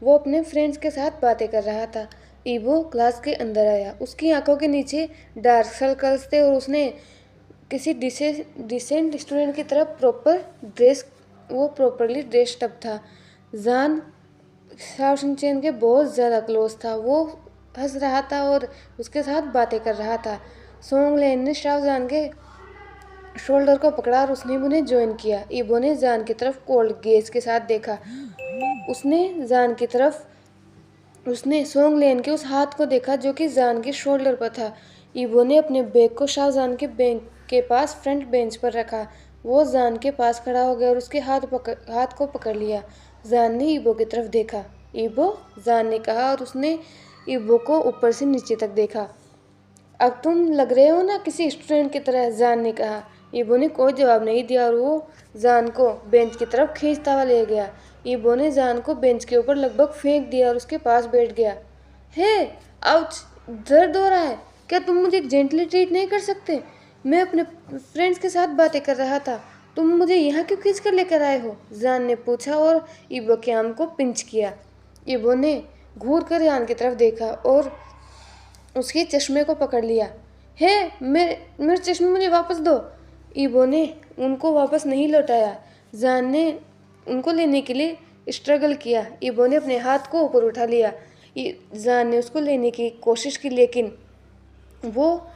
वो अपने फ्रेंड्स के साथ बातें कर रहा था। ईबो क्लास के अंदर आया। उसकी आंखों के नीचे डार्क सर्कल्स थे और उसने किसी डिसेंट स्टूडेंट की तरफ प्रॉपरली ड्रेस्ड अप था। जान शाओ शिनचैन के बहुत ज़्यादा क्लोज था। वो हंस रहा था और उसके साथ बातें कर रहा था। सोंग लेन ने शाओ जान के शोल्डर को पकड़ा और उसने उन्हें ज्वाइन किया। ईबो ने जान की तरफ कोल्ड गेज के साथ देखा। उसने सोंग लेन के उस हाथ को देखा जो कि जान के शोल्डर पर था। ईबो ने अपने बैग को शाहजान के बैंक के पास फ्रंट बेंच पर रखा। वो जान के पास खड़ा हो गया और उसके हाथ को पकड़ लिया। जान ने ईबो की तरफ देखा। ईबो, जान ने कहा और उसने ईबो को ऊपर से नीचे तक देखा। अब तुम लग रहे हो ना किसी स्टूडेंट की तरह, जान ने कहा। ईबो ने कोई जवाब नहीं दिया और वो जान को बेंच की तरफ खींचता हुआ ले गया। ईबो ने जान को बेंच के ऊपर लगभग फेंक दिया और उसके पास बैठ गया। हे, आउच, दर्द हो रहा है। क्या तुम मुझे जेंटली ट्रीट नहीं कर सकते? मैं अपने फ्रेंड्स के साथ बातें कर रहा था। तुम मुझे यहाँ क्यों खींच कर लेकर आए हो? जान ने पूछा और ईबो के आर्म को पिंच किया। ईबो ने घूर कर जान की तरफ देखा और उसके चश्मे को पकड़ लिया। हे, मेरे चश्मे मुझे वापस दो। ईबो ने उनको वापस नहीं लौटाया। जान ने उनको लेने के लिए स्ट्रगल किया। ईबो ने अपने हाथ को ऊपर उठा लिया। जान ने उसको लेने की कोशिश की लेकिन वो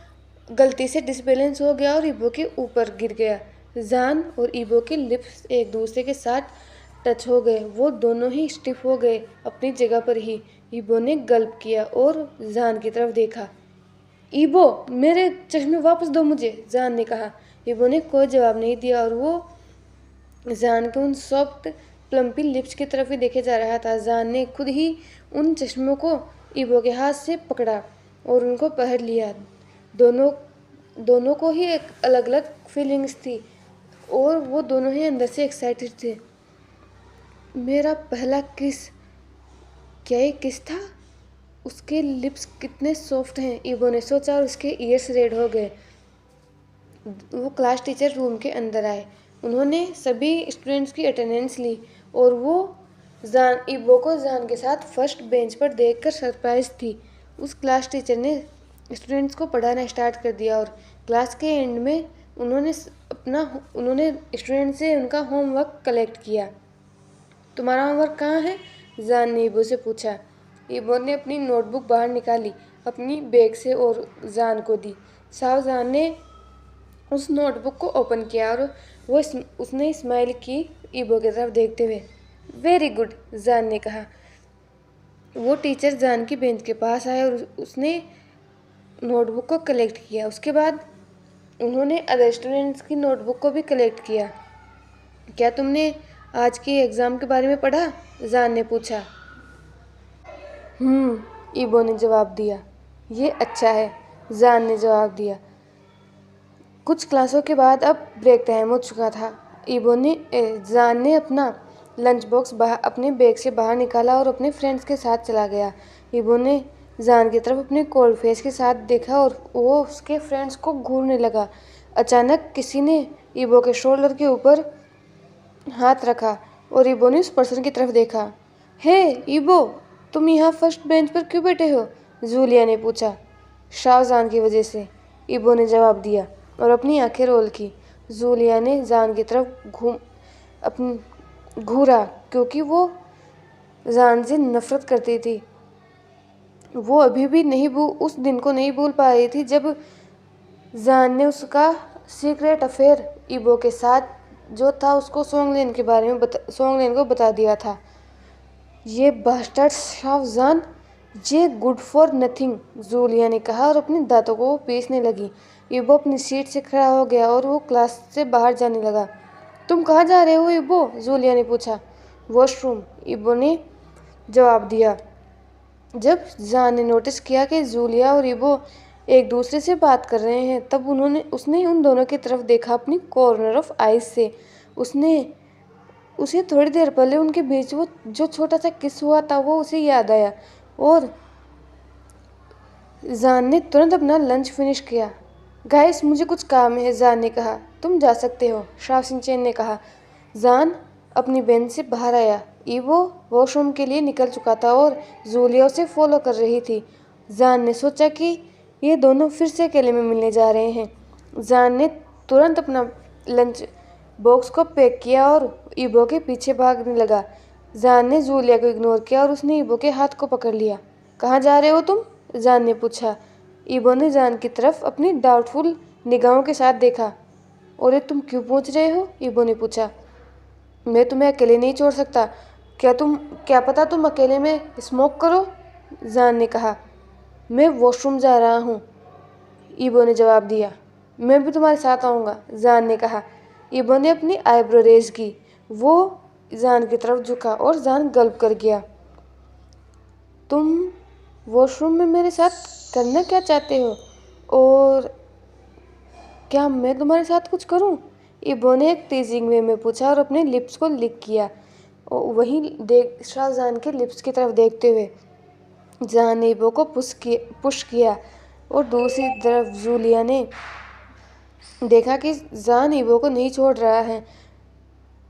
गलती से डिसबैलेंस हो गया और ईबो के ऊपर गिर गया। जान और ईबो के लिप्स एक दूसरे के साथ टच हो गए। वो दोनों ही स्टिफ हो गए अपनी जगह पर ही। ईबो ने गल्प किया और जान की तरफ देखा। ईबो, मेरे चश्मे वापस दो मुझे, जान ने कहा। ईबो ने कोई जवाब नहीं दिया और वो जान के उन सॉफ्ट प्लम्पी लिप्स की तरफ ही देखे जा रहा था। जान ने खुद ही उन चश्मों को ईबो के हाथ से पकड़ा और उनको पढ़ लिया। दोनों को ही एक अलग अलग फीलिंग्स थी और वो दोनों ही अंदर से एक्साइटेड थे। मेरा पहला किस, क्या ये किस था? उसके लिप्स कितने सॉफ्ट हैं, ईबो ने सोचा और उसके ईयर्स रेड हो गए। वो क्लास टीचर रूम के अंदर आए। उन्होंने सभी स्टूडेंट्स की अटेंडेंस ली और वो ईबो को जान के साथ फर्स्ट बेंच पर देखकर सरप्राइज थी। उस क्लास टीचर ने स्टूडेंट्स को पढ़ाना स्टार्ट कर दिया और क्लास के एंड में उन्होंने स्टूडेंट से उनका होमवर्क कलेक्ट किया। तुम्हारा होमवर्क कहाँ है? जान ने ईबो से पूछा। ईबो ने अपनी नोटबुक बाहर निकाली, अपनी बैग से और जान को दी। साहब जान ने उस नोटबुक को ओपन किया और उसने स्माइल की ईबो की तरफ देखते हुए। वेरी गुड, जान ने कहा। वो टीचर जान की बेंच के पास आए और उसने नोटबुक को कलेक्ट किया। उसके बाद उन्होंने अदर स्टूडेंट्स की नोटबुक को भी कलेक्ट किया। क्या तुमने आज के एग्ज़ाम के बारे में पढ़ा? जान ने पूछा। ईबो ने जवाब दिया। ये अच्छा है, जान ने जवाब दिया। कुछ क्लासों के बाद अब ब्रेक टाइम हो चुका था। जान ने अपना लंच बॉक्स अपने बैग से बाहर निकाला और अपने फ्रेंड्स के साथ चला गया। ईबो ने जान की तरफ अपने कोल्ड फेस के साथ देखा और वो उसके फ्रेंड्स को घूरने लगा। अचानक किसी ने ईबो के शोल्डर के ऊपर हाथ रखा और ईबो ने उस पर्सन की तरफ देखा। हे ईबो, तुम यहाँ फर्स्ट बेंच पर क्यों बैठे हो? जूलिया ने पूछा। शाहजान की वजह से, ईबो ने जवाब दिया और अपनी आंखें रोल की। जूलिया ने जान की तरफ घूरा क्योंकि वो जान से नफरत करती थी। वो अभी भी उस दिन को नहीं भूल पा रही थी जब जान ने उसका सीक्रेट अफेयर ईबो के साथ जो था उसको सोंगलेन के बारे में सोंगलेन को बता दिया था। ये बास्टर्ड शाहजान, ये गुड फॉर नथिंग, जूलिया ने कहा और अपने दांतों को पीसने लगी। ईबो अपनी सीट से खड़ा हो गया और वो क्लास से बाहर जाने लगा। तुम कहाँ जा रहे हो ईबो? जूलिया ने पूछा। वॉशरूम, ईबो ने जवाब दिया। जब जान ने नोटिस किया कि जूलिया और ईबो एक दूसरे से बात कर रहे हैं तब उसने उन दोनों की तरफ देखा अपनी कॉर्नर ऑफ आइज से। उसे थोड़ी देर पहले उनके बीच वो जो छोटा सा किस हुआ था वो उसे याद आया और जान ने तुरंत अपना लंच फिनिश किया। गाइस, मुझे कुछ काम है, जान ने कहा। तुम जा सकते हो, शाह सिंचेन ने कहा। जान अपनी बेंच से बाहर आया। ईबो वॉशरूम के लिए निकल चुका था और जूलिया उसे फॉलो कर रही थी। जान ने सोचा कि ये दोनों फिर से अकेले में मिलने जा रहे हैं। जान ने तुरंत अपना लंच बॉक्स को पैक किया और ईबो के पीछे भागने लगा। जान ने जूलिया को इग्नोर किया और उसने ईबो के हाथ को पकड़ लिया। कहाँ जा रहे हो तुम? जान ने पूछा। ईबो ने जान की तरफ अपनी डाउटफुल निगाहों के साथ देखा। और ये तुम क्यों पूछ रहे हो? ईबो ने पूछा। मैं तुम्हें अकेले नहीं छोड़ सकता। क्या पता तुम अकेले में स्मोक करो? जान ने कहा। मैं वॉशरूम जा रहा हूँ, ईबो ने जवाब दिया। मैं भी तुम्हारे साथ आऊँगा, जान ने कहा। ईबो ने अपनी आईब्रो रेज की। वो जान की तरफ झुका और जान गल्प कर गया। तुम वॉशरूम में मेरे साथ करना क्या चाहते हो? और क्या मैं तुम्हारे साथ कुछ करूं? ईबो ने एक टीजिंग वे में पूछा और अपने लिप्स को लिक किया और वहीं शाहजान के लिप्स की तरफ देखते हुए। जान ने ईबो को पुश किया और दूसरी तरफ जूलिया ने देखा कि जान ईबो को नहीं छोड़ रहा है,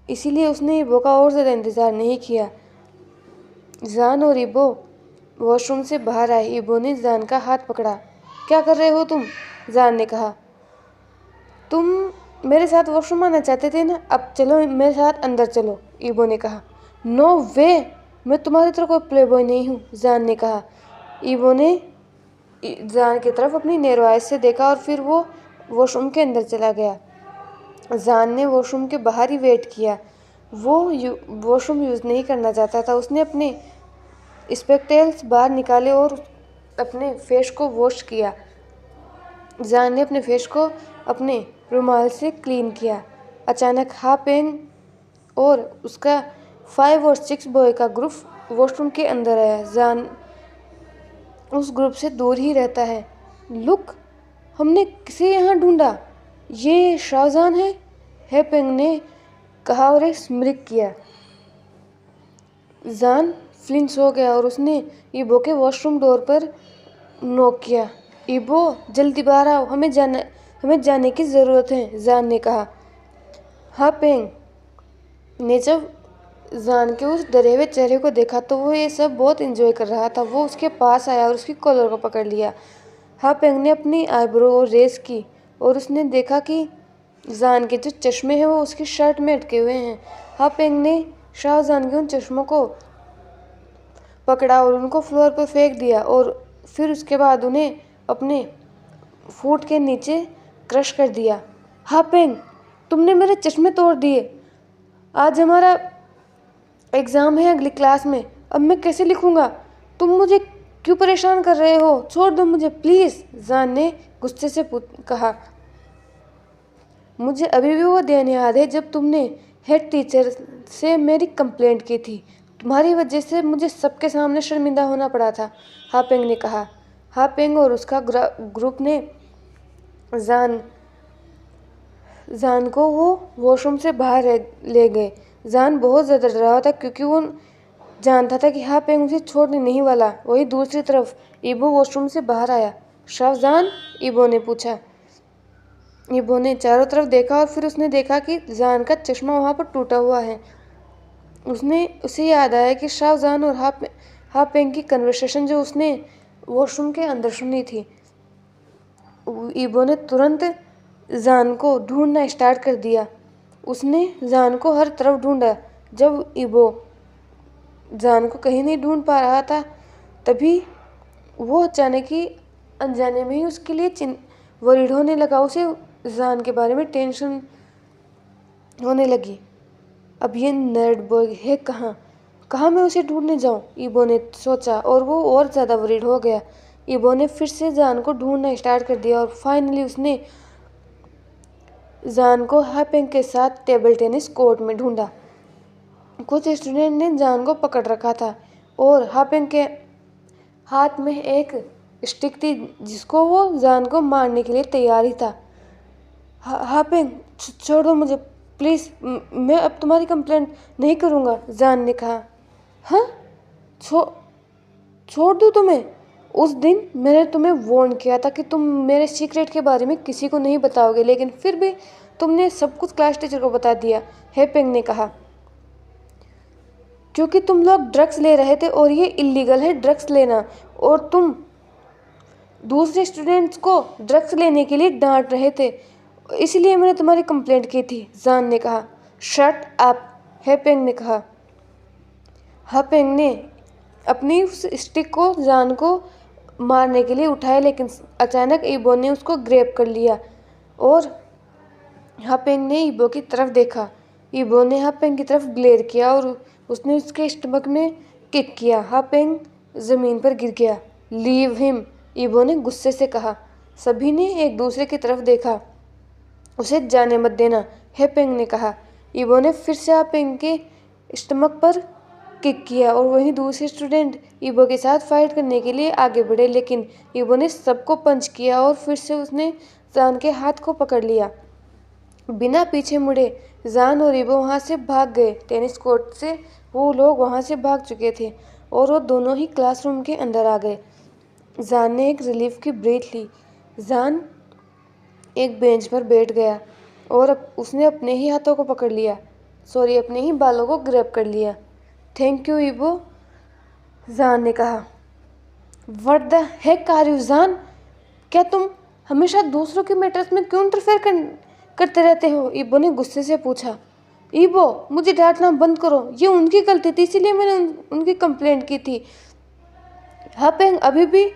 इसीलिए उसने ईबो का और ज़्यादा इंतज़ार नहीं किया। जान और ईबो वॉशरूम से बाहर आए। ईबो ने जान का हाथ पकड़ा। क्या कर रहे हो तुम? जान ने कहा। तुम मेरे साथ वॉशरूम आना चाहते थे ना, अब चलो मेरे साथ अंदर चलो, ईबो ने कहा। नो वे, मैं तुम्हारी तरह कोई प्ले बॉय नहीं हूँ, जान ने कहा। ईबो ने जान की तरफ अपनी नैरो आइज से देखा और फिर वो वॉशरूम के अंदर चला गया। जान ने वॉशरूम के बाहर ही वेट किया। वो वॉशरूम यूज़ नहीं करना चाहता था। उसने अपने स्पेक्टेल्स बाहर निकाले और अपने फेस को वॉश किया। जान ने अपने फेस को अपने रुमाल से क्लीन किया। अचानक हापेन और उसका 5 और 6 बॉय का ग्रुप वॉशरूम के अंदर आया। उस ग्रुप से दूर ही रहता है। लुक, हमने किसे यहाँ ढूंढा? ये शाहजहान है, हेपेंग ने कहा और एक स्मिर्क किया। जान फ्लिंच हो गया और उसने ईबो के वॉशरूम डोर पर नॉक किया। ईबो, जल्दी बाहर आओ, हमें जाने की ज़रूरत है, जान ने कहा। हेपेंग ने जब जान के उस डरे हुए चेहरे को देखा तो वो ये सब बहुत एंजॉय कर रहा था। वो उसके पास आया और उसकी कॉलर को पकड़ लिया। हेपेंग ने अपनी आईब्रो रेस की और उसने देखा कि जान के जो चश्मे हैं वो उसकी शर्ट में अटके हुए हैं। हेपेंग ने शाहजहान के उन चश्मों को पकड़ा और उनको फ्लोर पर फेंक दिया और फिर उसके बाद उन्हें अपने फुट के नीचे क्रश कर दिया। हेपेंग, तुमने मेरे चश्मे तोड़ दिए। आज हमारा एग्ज़ाम है अगली क्लास में, अब मैं कैसे लिखूँगा? तुम मुझे क्यों परेशान कर रहे हो? छोड़ दो मुझे प्लीज़, जान ने गुस्से से कहा। मुझे अभी भी वो दिन याद है जब तुमने हेड टीचर से मेरी कंप्लेंट की थी। तुम्हारी वजह से मुझे सबके सामने शर्मिंदा होना पड़ा था, हेपेंग ने कहा। हेपेंग और उसका ग्रुप ने जान को वो वॉशरूम से बाहर ले गए। जान बहुत ज़्यादा डरा हुआ था क्योंकि वो जानता था कि हेपेंग उसे छोड़ने नहीं वाला। वही दूसरी तरफ ईबो वॉशरूम से बाहर आया। शाहजहान, ईबो ने पूछा। ईबो ने चारों तरफ देखा और फिर उसने देखा कि जान का चश्मा वहाँ पर टूटा हुआ है। उसे याद आया कि शाहजहान और हेपेंग की कन्वर्सेशन जो उसने वॉशरूम के अंदर सुनी थी। ईबो ने तुरंत जान को ढूंढना स्टार्ट कर दिया। उसने जान को हर तरफ ढूंढा। जब ईबो जान को कहीं नहीं ढूंढ पा रहा था तभी वो अचानक ही अनजाने में ही उसके लिए वरीड होने लगा। उसे जान के बारे में टेंशन होने लगी। अब ये नर्ड बॉय है कहाँ मैं उसे ढूंढने जाऊँ? ईबो ने सोचा और वो और ज़्यादा वरीड हो गया। ईबो ने फिर से जान को ढूंढना स्टार्ट कर दिया और फाइनली उसने जान को हेपेंग के साथ टेबल टेनिस कोर्ट में ढूंढा। कुछ स्टूडेंट ने जान को पकड़ रखा था और हेपेंग के हाथ में एक स्टिक थी जिसको वो जान को मारने के लिए तैयार ही था। हेपेंग, छोड़ो मुझे प्लीज़, मैं अब तुम्हारी कंप्लेंट नहीं करूँगा, जान ने कहा। हाँ, छोड़ दूँ तुम्हें? उस दिन मैंने तुम्हें वार्न किया था कि तुम मेरे सीक्रेट के बारे में किसी को नहीं बताओगे, लेकिन फिर भी तुमने सब कुछ क्लास टीचर को बता दिया, हेपेंग ने कहा। क्योंकि तुम लोग ड्रग्स ले रहे थे और ये इलीगल है ड्रग्स लेना, और तुम दूसरे स्टूडेंट्स को ड्रग्स लेने के लिए डांट रहे थे, इसलिए मैंने तुम्हारी कंप्लेंट की थी, जान ने कहा। शट अप, हेपेंग ने कहा। हेपेंग ने अपनी उस स्टिक को जान को मारने के लिए उठाया, लेकिन अचानक ईबो ने उसको ग्रैब कर लिया और हेपेंग ने ईबो की तरफ देखा। ईबो ने हेपेंग की तरफ ग्लेर किया और उसने उसके स्टमक में किक किया। हेपेंग ज़मीन पर गिर गया। लीव हिम, ईबो ने गुस्से से कहा। सभी ने एक दूसरे की तरफ देखा। उसे जाने मत देना, हेपेंग ने कहा। ईबो ने फिर से हेपेंग के स्टमक पर किक किया और वहीं दूसरे स्टूडेंट ईबो के साथ फाइट करने के लिए आगे बढ़े, लेकिन ईबो ने सबको पंच किया और फिर से उसने जान के हाथ को पकड़ लिया। बिना पीछे मुड़े जान और ईबो वहाँ से भाग गए। टेनिस कोर्ट से वो लोग वहाँ से भाग चुके थे और वो दोनों ही क्लासरूम के अंदर आ गए। जान ने एक रिलीफ की ब्रीथ ली। जान एक बेंच पर बैठ गया और उसने अपने ही हाथों को पकड़ लिया, अपने ही बालों को ग्रैब कर लिया। थैंक यू ईबो, जान ने कहा। What the heck are you John? क्या तुम हमेशा दूसरों के मैटर्स में क्यों इंटरफेयर करते रहते हो? ईबो ने गुस्से से पूछा। ईबो, मुझे डांटना बंद करो, ये उनकी गलती थी, इसीलिए मैंने उनकी कंप्लेंट की थी। हेपेंग अभी भी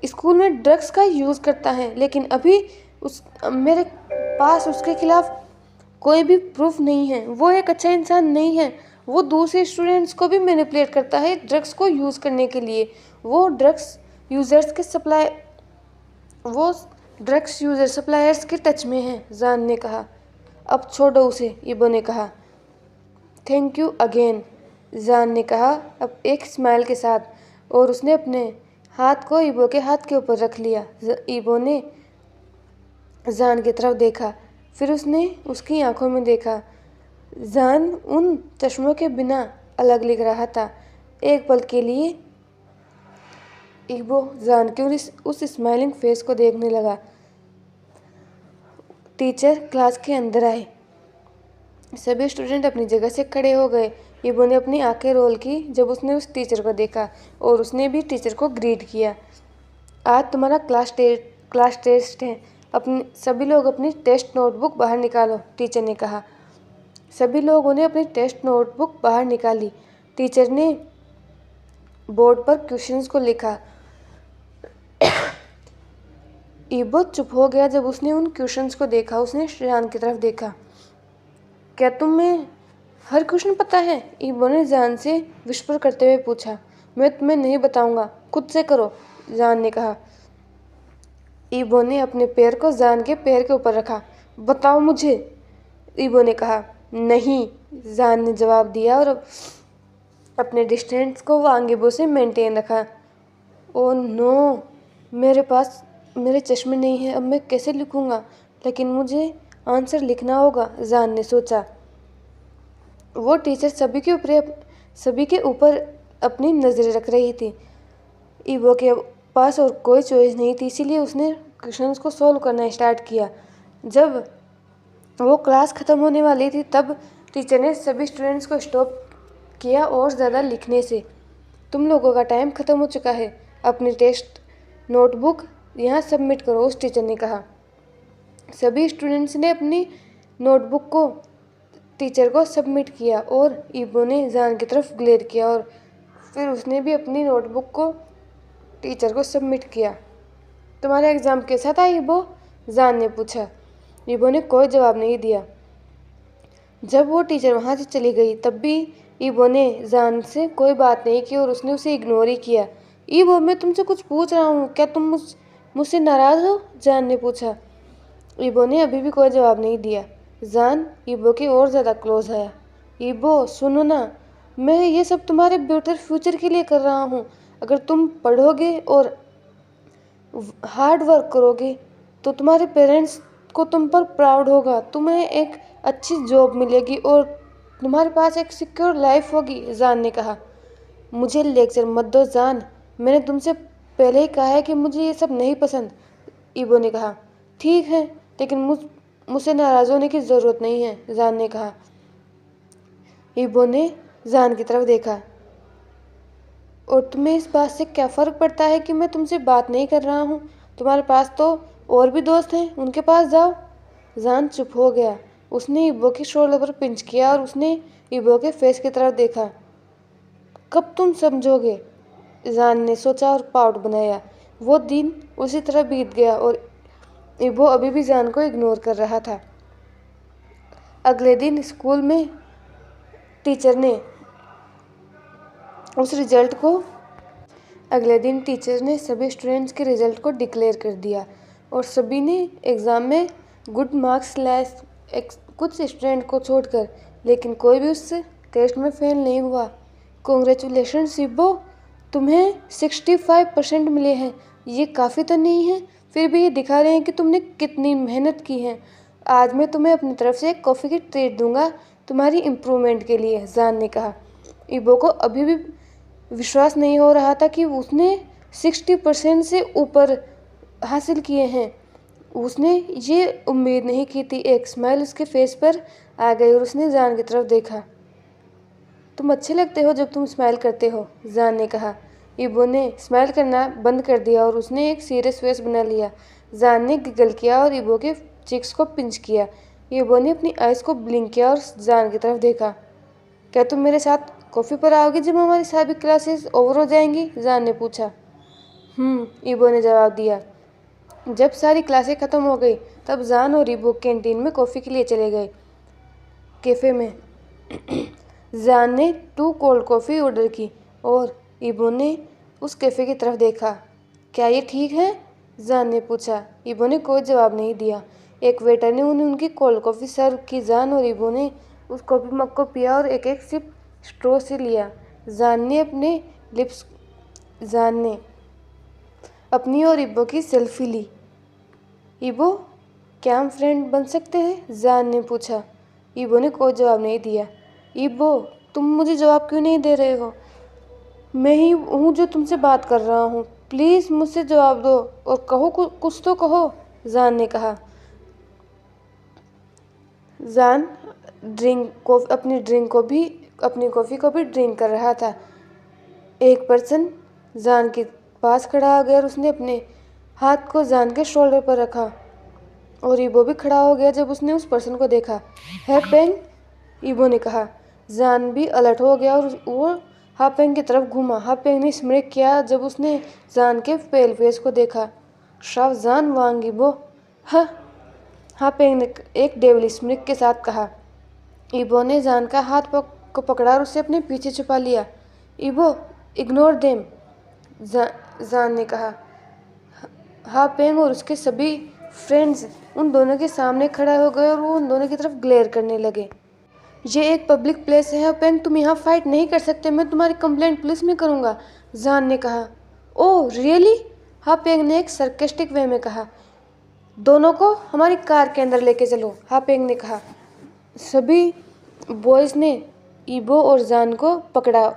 स्कूल में ड्रग्स का यूज़ करता है, लेकिन अभी मेरे पास उसके खिलाफ कोई भी प्रूफ नहीं है। वो एक अच्छा इंसान नहीं है। वो दूसरे स्टूडेंट्स को भी मैनिपुलेट करता है ड्रग्स को यूज़ करने के लिए। वो ड्रग्स यूज़र्स सप्लायर्स के टच में है, जान ने कहा। अब छोड़ो उसे, ईबो ने कहा। थैंक यू अगेन, जान ने कहा अब एक स्माइल के साथ, और उसने अपने हाथ को ईबो के हाथ के ऊपर रख लिया। ईबो ने जान की तरफ देखा, फिर उसने उसकी आंखों में देखा। जान उन चश्मों के बिना अलग लिख रहा था। एक पल के लिए ईबो जान के उस स्माइलिंग फेस को देखने लगा। टीचर क्लास के अंदर आए। सभी स्टूडेंट अपनी जगह से खड़े हो गए। ईबो ने अपनी आंखें रोल की जब उसने उस टीचर को देखा और उसने भी टीचर को ग्रीट किया। आज तुम्हारा क्लास टेस्ट है, सभी लोग अपनी टेस्ट नोटबुक बाहर निकालो, टीचर ने कहा। सभी लोगों ने अपनी टेस्ट नोटबुक बाहर निकाली। टीचर ने बोर्ड पर क्वेश्चंस को लिखा। ईबो चुप हो गया जब उसने उन क्वेश्चंस को देखा। उसने जान की तरफ देखा। क्या तुम्हें हर क्वेश्चन पता है? ईबो ने जान से विस्पर करते हुए पूछा। मैं तुम्हें नहीं बताऊंगा, खुद से करो, जान ने कहा। ईबो ने अपने पैर को जान के पैर के ऊपर रखा। बताओ मुझे, ईबो ने कहा। नहीं, जान ने जवाब दिया और अपने डिस्टेंस को वांगीबो से मेंटेन रखा। ओ नो, मेरे पास मेरे चश्मे नहीं हैं, अब मैं कैसे लिखूंगा? लेकिन मुझे आंसर लिखना होगा, जान ने सोचा। वो टीचर सभी के ऊपर अपनी नज़रें रख रही थी। ईबो के पास और कोई चॉइस नहीं थी, इसीलिए उसने क्वेश्चंस को सॉल्व करना स्टार्ट किया। जब वो क्लास ख़त्म होने वाली थी तब टीचर ने सभी स्टूडेंट्स को स्टॉप किया और ज़्यादा लिखने से। तुम लोगों का टाइम ख़त्म हो चुका है, अपनी टेस्ट नोटबुक यहाँ सबमिट करो, उस टीचर ने कहा। सभी स्टूडेंट्स ने अपनी नोटबुक को टीचर को सबमिट किया और ईबो ने जान की तरफ ग्लेर किया और फिर उसने भी अपनी नोटबुक को टीचर को सबमिट किया। तुम्हारा एग्ज़ाम कैसा था ईबो? जान ने पूछा। ईबो ने कोई जवाब नहीं दिया। जब वो टीचर वहाँ से चली गई तब भी ईबो ने जान से कोई बात नहीं की और उसने उसे इग्नोर ही किया। ईबो, मैं तुमसे कुछ पूछ रहा हूँ, क्या तुम मुझसे नाराज़ हो? जान ने पूछा। ईबो ने अभी भी कोई जवाब नहीं दिया। जान ईबो की और ज़्यादा क्लोज आया। ईबो, सुनो ना, मैं ये सब तुम्हारे बेटर फ्यूचर के लिए कर रहा हूँ। अगर तुम पढ़ोगे और हार्ड वर्क करोगे तो तुम्हारे पेरेंट्स को तुम पर प्राउड होगा, तुम्हें एक अच्छी जॉब मिलेगी और तुम्हारे पास एक सिक्योर लाइफ होगी, जान ने कहा। मुझे लेक्चर मत दो जान, मैंने तुमसे पहले ही कहा है कि मुझे ये सब नहीं पसंद, ईबो ने कहा। ठीक है, लेकिन मुझसे नाराज़ होने की ज़रूरत नहीं है, जान ने कहा। ईबो ने जान की तरफ देखा। और तुम्हें इस बात से क्या फ़र्क पड़ता है कि मैं तुमसे बात नहीं कर रहा हूँ? तुम्हारे पास तो और भी दोस्त हैं, उनके पास जाओ। जान चुप हो गया। उसने ईबो के शोल्डर पर पिंच किया और उसने ईबो के फेस की तरफ देखा। कब तुम समझोगे? जान ने सोचा और पाउट बनाया। वो दिन उसी तरह बीत गया और ईबो अभी भी जान को इग्नोर कर रहा था। अगले दिन स्कूल में टीचर ने सभी स्टूडेंट्स के रिजल्ट को डिक्लेयर कर दिया और सभी ने एग्ज़ाम में गुड मार्क्स लाए, कुछ स्टूडेंट को छोड़कर, लेकिन कोई भी उस टेस्ट में फेल नहीं हुआ। कॉन्ग्रेचुलेशंस ईबो, तुम्हें 65% मिले हैं। ये काफ़ी तो नहीं है, फिर भी ये दिखा रहे हैं कि तुमने कितनी मेहनत की है। आज मैं तुम्हें अपनी तरफ से एक कॉफ़ी की ट्रीट दूंगा तुम्हारी इम्प्रूवमेंट के लिए, जान ने कहा। ईबो को अभी भी विश्वास नहीं हो रहा था कि उसने 60% से ऊपर हासिल किए हैं। उसने ये उम्मीद नहीं की थी। एक स्माइल उसके फेस पर आ गई और उसने जान की तरफ देखा। तुम अच्छे लगते हो जब तुम स्माइल करते हो, जान ने कहा। ईबो ने स्माइल करना बंद कर दिया और उसने एक सीरियस फेस बना लिया। जान ने गिगल किया और ईबो के चिक्स को पिंच किया। ईबो ने अपनी आइज़ को ब्लिंक किया और जान की तरफ देखा। क्या तुम मेरे साथ कॉफ़ी पर आओगे जब हमारी सभी क्लासेस ओवर हो जाएंगी? जान ने पूछा। ईबो ने जवाब दिया। जब सारी क्लासें ख़त्म हो गई तब जान और ईबो कैंटीन में कॉफ़ी के लिए चले गए। कैफ़े में जान ने 2 कोल्ड कॉफ़ी ऑर्डर की और ईबो ने उस कैफ़े की तरफ देखा। क्या ये ठीक है? जान ने पूछा। ईबो ने कोई जवाब नहीं दिया। एक वेटर ने उन्हें उनकी कोल्ड कॉफ़ी सर्व की। जान और ईबो ने उस कॉफ़ी मग को पिया और एक एक सिप स्ट्रॉ से लिया। जान ने अपनी और इब्बो की सेल्फी ली। इब्बो, क्या हम फ्रेंड बन सकते हैं? जान ने पूछा। इब्बो ने कोई जवाब नहीं दिया। इब्बो, तुम मुझे जवाब क्यों नहीं दे रहे हो? मैं ही हूँ जो तुमसे बात कर रहा हूँ। प्लीज़ मुझसे जवाब दो और कहो, कुछ तो कहो, जान ने कहा। जान अपनी कॉफ़ी को भी ड्रिंक कर रहा था। एक पर्सन जान के पास खड़ा आ गया और उसने अपने हाथ को जान के शोल्डर पर रखा और इबो भी खड़ा हो गया जब उसने उस पर्सन को देखा। है पेंग, इबो ने कहा। जान भी अलर्ट हो गया और वो हापेंग की तरफ घूमा। हापेंग ने स्मिर्क किया जब उसने जान के पेल फेस को देखा। शाव जान वांग इबो, हाँ, हापेंग ने एक डेविल स्मिर्क के साथ कहा। इबो ने जान का हाथ को पकड़ा और उसे अपने पीछे छुपा लिया। इबो, इग्नोर देम, जान ने कहा। हापेंग और उसके सभी फ्रेंड्स उन दोनों के सामने खड़े हो गए और वो उन दोनों की तरफ ग्लेयर करने लगे। ये एक पब्लिक प्लेस है पेंग, तुम यहाँ फाइट नहीं कर सकते। मैं तुम्हारी कंप्लेंट पुलिस में करूँगा, जान ने कहा। Oh really? हापेंग ने एक सरकेस्टिक वे में कहा। दोनों को हमारी कार के अंदर लेके चलो, हापेंग ने कहा। सभी बॉयज़ ने इबो और जान को पकड़ा।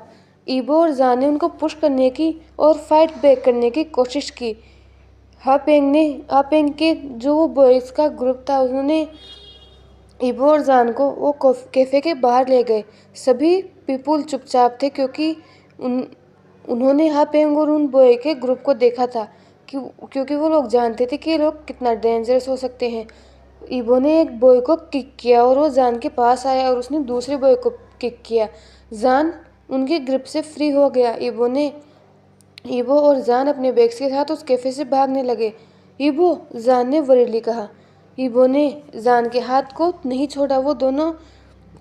इबो और जान ने उनको पुश करने की और फाइट बैक करने की कोशिश की। हापेंग के जो बॉयज़ का ग्रुप था उन्होंने इबो और जान को वो कैफ़े के बाहर ले गए। सभी पीपुल चुपचाप थे क्योंकि उन्होंने हापेंग और उन बॉय के ग्रुप को देखा था, क्योंकि वो लोग जानते थे कि ये लोग कितना डेंजरस हो सकते हैं। इबो ने एक बॉय को किक किया और वो जान के पास आया और उसने दूसरे बॉय को किक किया। जान उनके ग्रिप से फ्री हो गया। इबो और जान अपने बैग्स के साथ उस कैफ़े से भागने लगे। इबो, जान ने वरीडली कहा। इबो ने जान के हाथ को नहीं छोड़ा। वो दोनों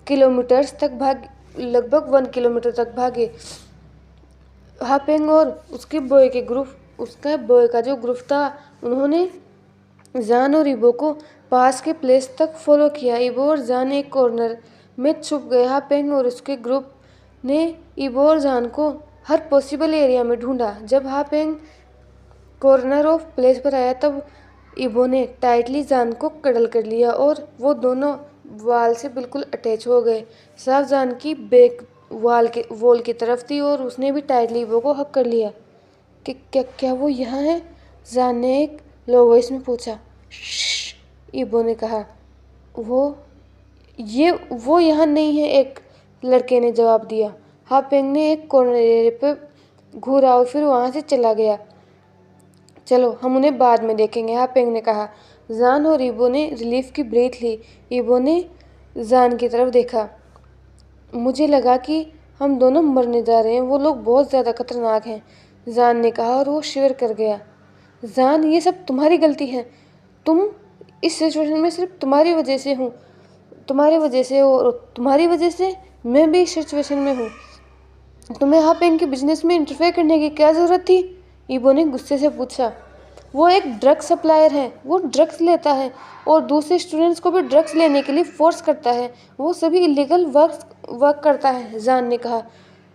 किलोमीटर्स तक लगभग 1 किलोमीटर तक भागे। हापेंग और उसका बॉय का जो ग्रुप था उन्होंने जान और इबो को पास के प्लेस तक फॉलो किया। इबो और जान एक कॉर्नर में छुप गए। हापेंग और उसके ग्रुप ने इबो और जान को हर पॉसिबल एरिया में ढूंढा। जब हापेंग कॉर्नर ऑफ प्लेस पर आया तब इबो ने टाइटली जान को कडल कर लिया और वो दोनों वॉल से बिल्कुल अटैच हो गए। साफ जान की बैक वॉल की तरफ थी और उसने भी टाइटली इबो को हक कर लिया। कि क्या वो यहाँ है? जान ने एक लो वॉइस में पूछा। श्श, इबो ने कहा। वो यहाँ नहीं है, एक लड़के ने जवाब दिया। हापेंग ने एक कॉर्नर एरिया पे घूरा और फिर वहाँ से चला गया। चलो हम उन्हें बाद में देखेंगे, हापेंग ने कहा। जान और इबो ने रिलीफ की ब्रीथ ली। इबो ने जान की तरफ देखा। मुझे लगा कि हम दोनों मरने जा रहे हैं, वो लोग बहुत ज़्यादा खतरनाक हैं, जान ने कहा और वो शिवर कर गया। जान, ये सब तुम्हारी गलती है। तुम इस सिचुएशन में सिर्फ तुम्हारी वजह से हूँ, तुम्हारी वजह से और तुम्हारी वजह से मैं भी इस सिचुएशन में हूँ। तुम्हें हापेंग के बिजनेस में इंटरफेयर करने की क्या ज़रूरत थी? इबो ने गुस्से से पूछा। वो एक ड्रग सप्लायर है, वो ड्रग्स लेता है और दूसरे स्टूडेंट्स को भी ड्रग्स लेने के लिए फोर्स करता है। वो सभी इलीगल वर्क करता है, जान ने कहा।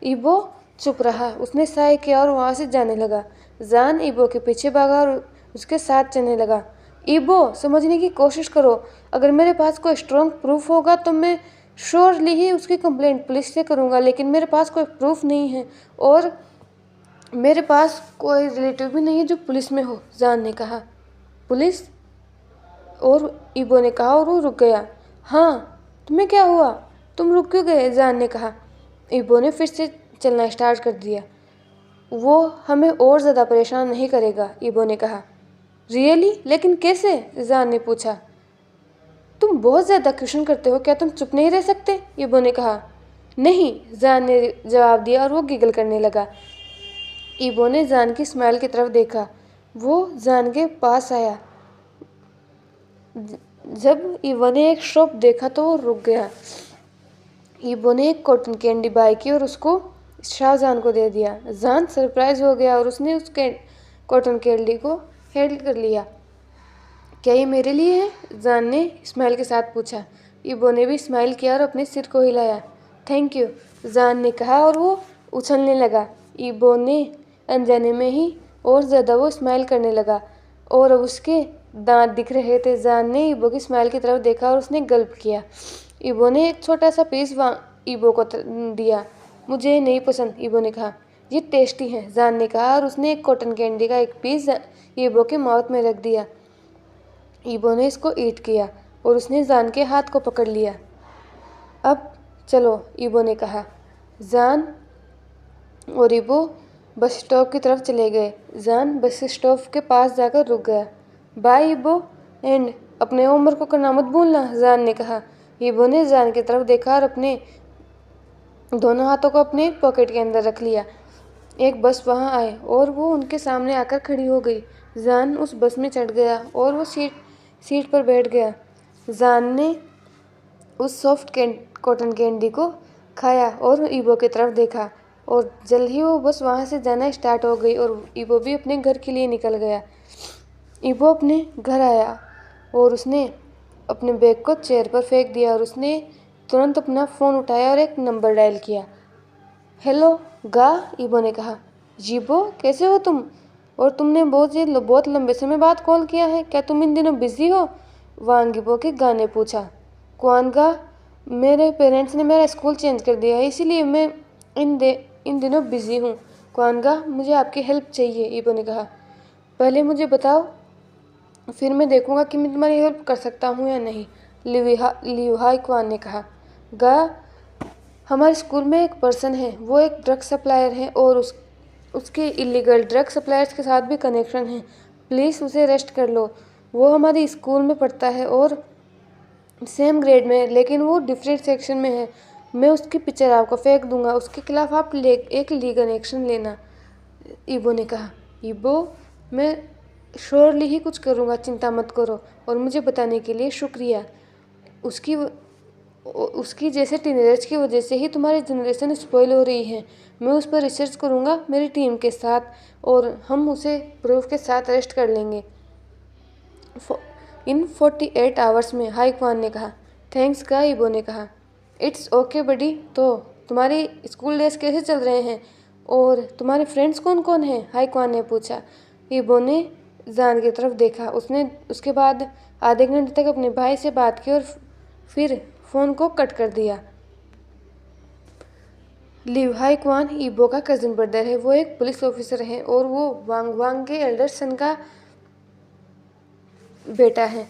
इबो चुप रहा। उसने साय किया और वहाँ से जाने लगा। जान इबो के पीछे भागा और उसके साथ चलने लगा। इबो, समझने की कोशिश करो। अगर मेरे पास कोई स्ट्रॉन्ग प्रूफ होगा तो मैं श्योरली ही उसकी कंप्लेंट पुलिस से करूँगा, लेकिन मेरे पास कोई प्रूफ नहीं है और मेरे पास कोई रिलेटिव भी नहीं है जो पुलिस में हो, जान ने कहा। पुलिस? और इबो ने कहा और वो रुक गया। हाँ, तुम्हें क्या हुआ? तुम रुक क्यों गए? जान ने कहा। इबो ने फिर से चलना स्टार्ट कर दिया। वो हमें और ज़्यादा परेशान नहीं करेगा, इबो ने कहा। रियली? लेकिन कैसे? जान ने पूछा। तुम बहुत ज़्यादा क्वेश्चन करते हो, क्या तुम चुप नहीं रह सकते? इबो ने कहा। नहीं, जान ने जवाब दिया और वो गिगल करने लगा। इबो ने जान की स्माइल की तरफ देखा। वो जान के पास आया। जब इबो ने एक शॉप देखा तो वो रुक गया। इबो ने एक कॉटन कैंडी बाय की और उसको शाहजान को दे दिया। जान सरप्राइज हो गया और उसने उस कॉटन कैंडी को हैंडल कर लिया। क्या ये मेरे लिए है? जान ने स्माइल के साथ पूछा। इबो ने भी स्माइल किया और अपने सिर को हिलाया। थैंक यू, जान ने कहा और वो उछलने लगा। इबो ने अनजाने में ही और ज़्यादा वो स्माइल करने लगा और अब उसके दांत दिख रहे थे। जान ने ईबो की स्माइल की तरफ देखा और उसने गल्प किया। ईबो ने एक छोटा सा पीस ईबो को दिया। मुझे नहीं पसंद, ईबो ने कहा। ये टेस्टी है, जान ने कहा और उसने एक कॉटन कैंडी का एक पीस ईबो के माउथ में रख दिया। ईबो ने इसको ईट किया और उसने जान के हाथ को पकड़ लिया। अब चलो, ईबो ने कहा। जान और ईबो बस स्टॉप की तरफ चले गए। जान बस स्टॉप के पास जाकर रुक गया। बाय ईबो, एंड अपने होमवर्क को करना मत भूलना, जान ने कहा। ईबो ने जान की तरफ देखा और अपने दोनों हाथों को अपने पॉकेट के अंदर रख लिया। एक बस वहां आए और वो उनके सामने आकर खड़ी हो गई। जान उस बस में चढ़ गया और वो सीट पर बैठ गया। जान ने उस सॉफ्ट कॉटन कैंडी को खाया और ईबो की तरफ देखा और जल्द ही वो बस वहाँ से जाना स्टार्ट हो गई और ईबो भी अपने घर के लिए निकल गया। ईबो अपने घर आया और उसने अपने बैग को चेयर पर फेंक दिया और उसने तुरंत अपना फ़ोन उठाया और एक नंबर डायल किया। हेलो गा, ईबो ने कहा। जीबो, कैसे हो तुम? और तुमने बहुत लंबे समय बाद कॉल किया है, क्या तुम इन दिनों बिजी हो? वांग ईबो के गा ने पूछा। कौन गा? मेरे पेरेंट्स ने मेरा स्कूल चेंज कर दिया है, इसीलिए मैं इन दिनों बिजी हूँ। कौन गा, मुझे आपकी हेल्प चाहिए, ईबो ने कहा। पहले मुझे बताओ, फिर मैं देखूंगा कि मैं तुम्हारी हेल्प कर सकता हूँ या नहीं, लियुहाई क्वान ने कहा। गा, हमारे स्कूल में एक पर्सन है, वो एक ड्रग सप्लायर है और उसके इलीगल ड्रग सप्लायर्स के साथ भी कनेक्शन है। प्लीज़ उसे अरेस्ट कर लो। वो हमारी स्कूल में पढ़ता है और सेम ग्रेड में है, लेकिन वो डिफरेंट सेक्शन में है। मैं उसकी पिक्चर आपको फेंक दूंगा, उसके खिलाफ आप एक लीगल एक्शन लेना, ईबो ने कहा। ईबो, मैं श्योरली ही कुछ करूँगा, चिंता मत करो और मुझे बताने के लिए शुक्रिया। उसकी जैसे टीनेजर्स की वजह से ही तुम्हारी जनरेशन स्पॉइल हो रही है। मैं उस पर रिसर्च करूँगा मेरी टीम के साथ और हम उसे प्रूफ के साथ अरेस्ट कर लेंगे इन 48 आवर्स में, हाई क्वान ने कहा। थैंक्स का, ईबो ने कहा। इट्स ओके बडी। तो तुम्हारी स्कूल डेज कैसे चल रहे हैं और तुम्हारे फ्रेंड्स कौन कौन हैं, हाई क्वान ने पूछा। ईबो ने जान की तरफ देखा। उसने उसके बाद आधे घंटे तक अपने भाई से बात की और फिर फ़ोन को कट कर दिया। लियुहाई क्वान ईबो का कज़न ब्रदर है। वो एक पुलिस ऑफिसर है और वो वांग के एल्डर सन का बेटा है।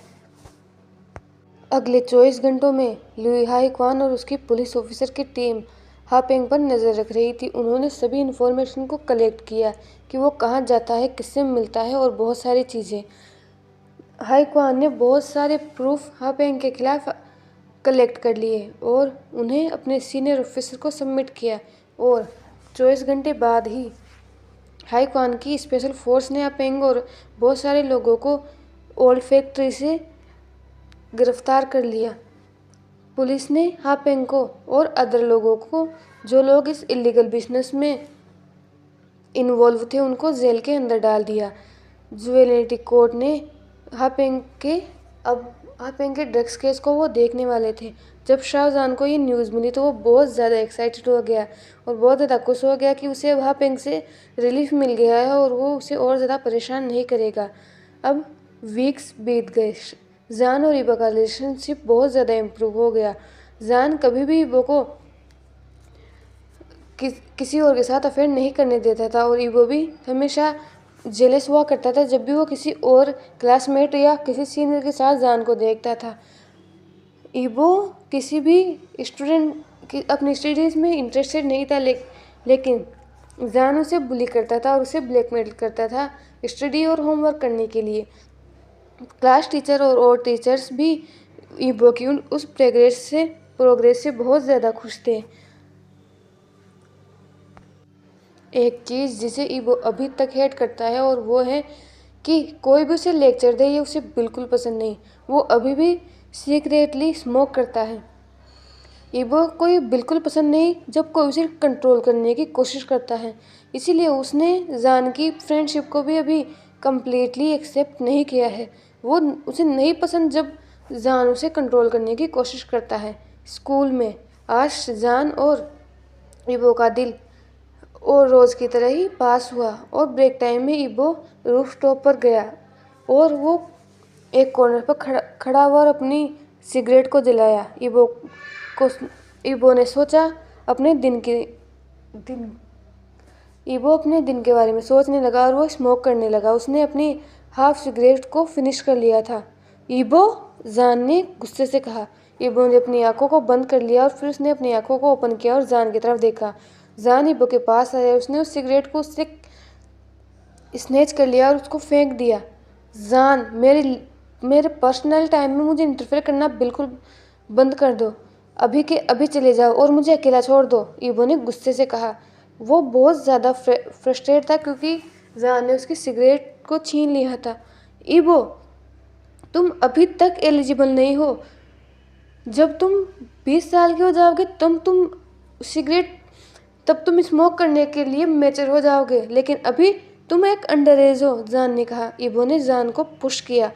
अगले 24 घंटों में लियुहाई क्वान और उसकी पुलिस ऑफिसर की टीम हापेंग पर नज़र रख रही थी। उन्होंने सभी इन्फॉर्मेशन को कलेक्ट किया कि वो कहाँ जाता है, किससे मिलता है और बहुत सारी चीज़ें। हाई क्वान ने बहुत सारे प्रूफ हापेंग के खिलाफ कलेक्ट कर लिए और उन्हें अपने सीनियर ऑफिसर को सबमिट किया और 24 घंटे बाद ही हाई क्वान की स्पेशल फोर्स ने हापेंग और बहुत सारे लोगों को ओल्ड फैक्ट्री से गिरफ्तार कर लिया। पुलिस ने हापेंग को और अदर लोगों को, जो लोग इस इलीगल बिजनेस में इन्वॉल्व थे, उनको जेल के अंदर डाल दिया। ज्वेलिटी कोर्ट ने हापेंग के ड्रग्स केस को वो देखने वाले थे। जब शाहजहान को ये न्यूज़ मिली तो वो बहुत ज़्यादा एक्साइटेड हो गया और बहुत ज़्यादा खुश हो गया कि उसे हापेंग से रिलीफ मिल गया है और वो उसे और ज़्यादा परेशान नहीं करेगा। अब वीक्स बीत गए। जान और ईबो का रिलेशनशिप बहुत ज़्यादा इम्प्रूव हो गया। जान कभी भी ईबो को किसी और के साथ अफेयर नहीं करने देता था और ईबो भी हमेशा जेलस हुआ करता था जब भी वो किसी और क्लासमेट या किसी सीनियर के साथ जान को देखता था। ईबो किसी भी स्टूडेंट अपनी स्टडीज़ में इंटरेस्टेड नहीं था, लेकिन जान उसे बुली करता था और उसे ब्लैकमेल करता था स्टडी और होमवर्क करने के लिए। क्लास टीचर और टीचर्स भी ईबो की उस प्रोग्रेस से बहुत ज़्यादा खुश थे। एक चीज़ जिसे ईबो अभी तक हेट करता है और वो है कि कोई भी उसे लेक्चर दे, ये उसे बिल्कुल पसंद नहीं। वो अभी भी सीक्रेटली स्मोक करता है। ईबो को ये बिल्कुल पसंद नहीं जब कोई उसे कंट्रोल करने की कोशिश करता है, इसीलिए उसने जान की फ्रेंडशिप को भी अभी कम्प्लीटली एक्सेप्ट नहीं किया है। वो उसे नहीं पसंद जब जान उसे कंट्रोल करने की कोशिश करता है। स्कूल में आज जान और ईबो का दिल और रोज़ की तरह ही पास हुआ और ब्रेक टाइम में ईबो रूफ टॉप पर गया और वो एक कॉर्नर पर खड़ा हुआ और अपनी सिगरेट को जलाया। को ईबो ने सोचा अपने दिन ईबो अपने दिन के बारे में सोचने लगा और वो स्मोक करने लगा। उसने अपनी हाफ सिगरेट को फिनिश कर लिया था। ईबो, जान ने गुस्से से कहा। ईबो ने अपनी आंखों को बंद कर लिया और फिर उसने अपनी आंखों को ओपन किया और जान की तरफ देखा। जान ईबो के पास आया। उसने उस सिगरेट को उससे स्नेच कर लिया और उसको फेंक दिया। जान, मेरे पर्सनल टाइम में मुझे इंटरफेयर करना बिल्कुल बंद कर दो। अभी के अभी चले जाओ और मुझे अकेला छोड़ दो, ईबो ने गुस्से से कहा। वो बहुत ज़्यादा फ्रस्ट्रेट था क्योंकि जान ने उसकी सिगरेट को छीन लिया था। ईबो, तुम अभी तक एलिजिबल नहीं हो। जब तुम 20 साल के हो जाओगे तब तुम स्मोक करने के लिए मैच्योर हो जाओगे, लेकिन अभी तुम एक अंडर एज हो, जान ने कहा। ईबो ने जान को पुश किया।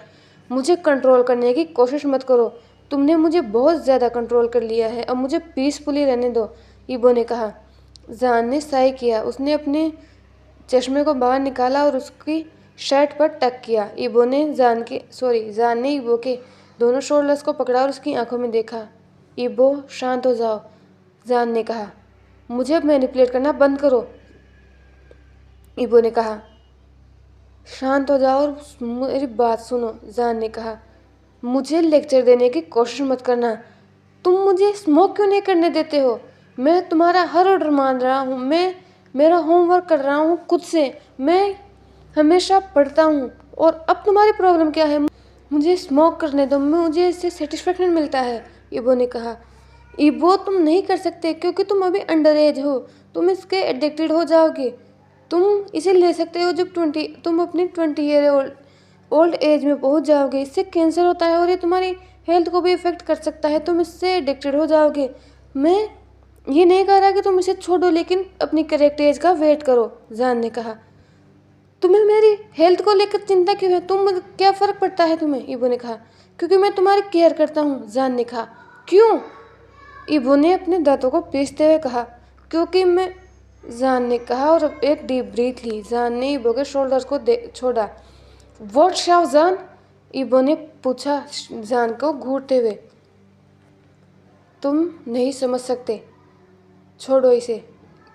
मुझे कंट्रोल करने की कोशिश मत करो। तुमने मुझे बहुत ज़्यादा कंट्रोल कर लिया है। अब मुझे पीसफुली रहने दो, ईबो ने कहा। जान ने साई किया। उसने अपने चश्मे को बाहर निकाला और उसकी शर्ट पर टक किया। जान ने ईबो के दोनों शोल्डर्स को पकड़ा और उसकी आंखों में देखा। ईबो, शांत हो जाओ, जान ने कहा। मुझे अब मैनिपुलेट करना बंद करो, ईबो ने कहा। शांत हो जाओ और मेरी बात सुनो, जान ने कहा। मुझे लेक्चर देने की कोशिश मत करना। तुम मुझे स्मोक क्यों नहीं करने देते हो? मैं तुम्हारा हर ऑर्डर मान रहा हूँ। मैं मेरा होमवर्क कर रहा हूँ खुद से। मैं हमेशा पढ़ता हूँ। और अब तुम्हारी प्रॉब्लम क्या है? मुझे स्मोक करने दो, मुझे इससे सेटिस्फेक्शन मिलता है, ईबो ने कहा। ईबो, तुम नहीं कर सकते क्योंकि तुम अभी अंडर एज हो। तुम इसके एडिक्टेड हो जाओगे। तुम इसे ले सकते हो जब तुम अपनी 20 ईयर ओल्ड एज में पहुंच जाओगे। इससे कैंसर होता है और ये तुम्हारी हेल्थ को भी इफेक्ट कर सकता है। तुम इससे एडिक्टेड हो जाओगे। मैं ये नहीं कह रहा कि तुम इसे छोड़ो, लेकिन अपनी करेक्ट एज का वेट करो, जान ने कहा। तुम्हें मेरी हेल्थ को लेकर चिंता क्यों है? क्या फ़र्क पड़ता है तुम्हें? ईबो ने कहा। क्योंकि मैं तुम्हारी केयर करता हूँ, जान ने कहा। क्यों? ईबो ने अपने दांतों को पीसते हुए कहा। क्योंकि मैं, जान ने कहा और एक डीप ब्रीथ ली। जान ने ईबो के शोल्डर्स को छोड़ा। व्हाट शाहजान? ईबो ने पूछा जान को घूरते हुए। तुम नहीं समझ सकते, छोड़ो इसे,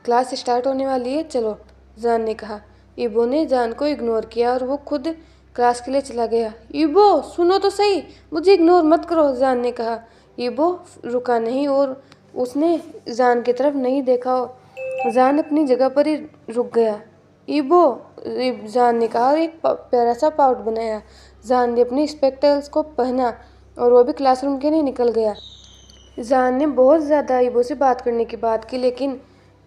क्लास स्टार्ट होने वाली है, चलो, जान ने कहा। ईबो ने जान को इग्नोर किया और वो खुद क्लास के लिए चला गया। ईबो, सुनो तो सही, मुझे इग्नोर मत करो, जान ने कहा। ईबो रुका नहीं और उसने जान की तरफ नहीं देखा। जान अपनी जगह पर ही रुक गया। ईबो, जान ने कहा और एक प्यारा सा पाउट बनाया। जान ने अपनी स्पेक्टल्स को पहना और वो भी क्लासरूम के लिए निकल गया। जान ने बहुत ज़्यादा ईबो से बात करने की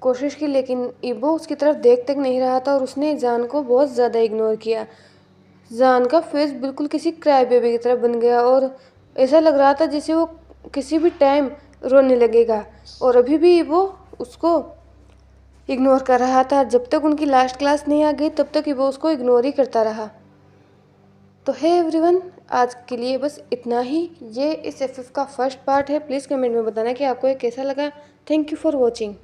कोशिश की, लेकिन ईबो उसकी तरफ देख तक नहीं रहा था और उसने जान को बहुत ज़्यादा इग्नोर किया। जान का फेस बिल्कुल किसी क्राई बेबी की तरह बन गया और ऐसा लग रहा था जैसे वो किसी भी टाइम रोने लगेगा। और अभी भी ईबो उसको इग्नोर कर रहा था। जब तक उनकी लास्ट क्लास नहीं आ गई तब तक ईबो उसको इग्नोर ही करता रहा। तो हे एवरीवन, आज के लिए बस इतना ही। ये इस एफएफ का फर्स्ट पार्ट है। प्लीज़ कमेंट में बताना कि आपको ये कैसा लगा। Thank you for watching.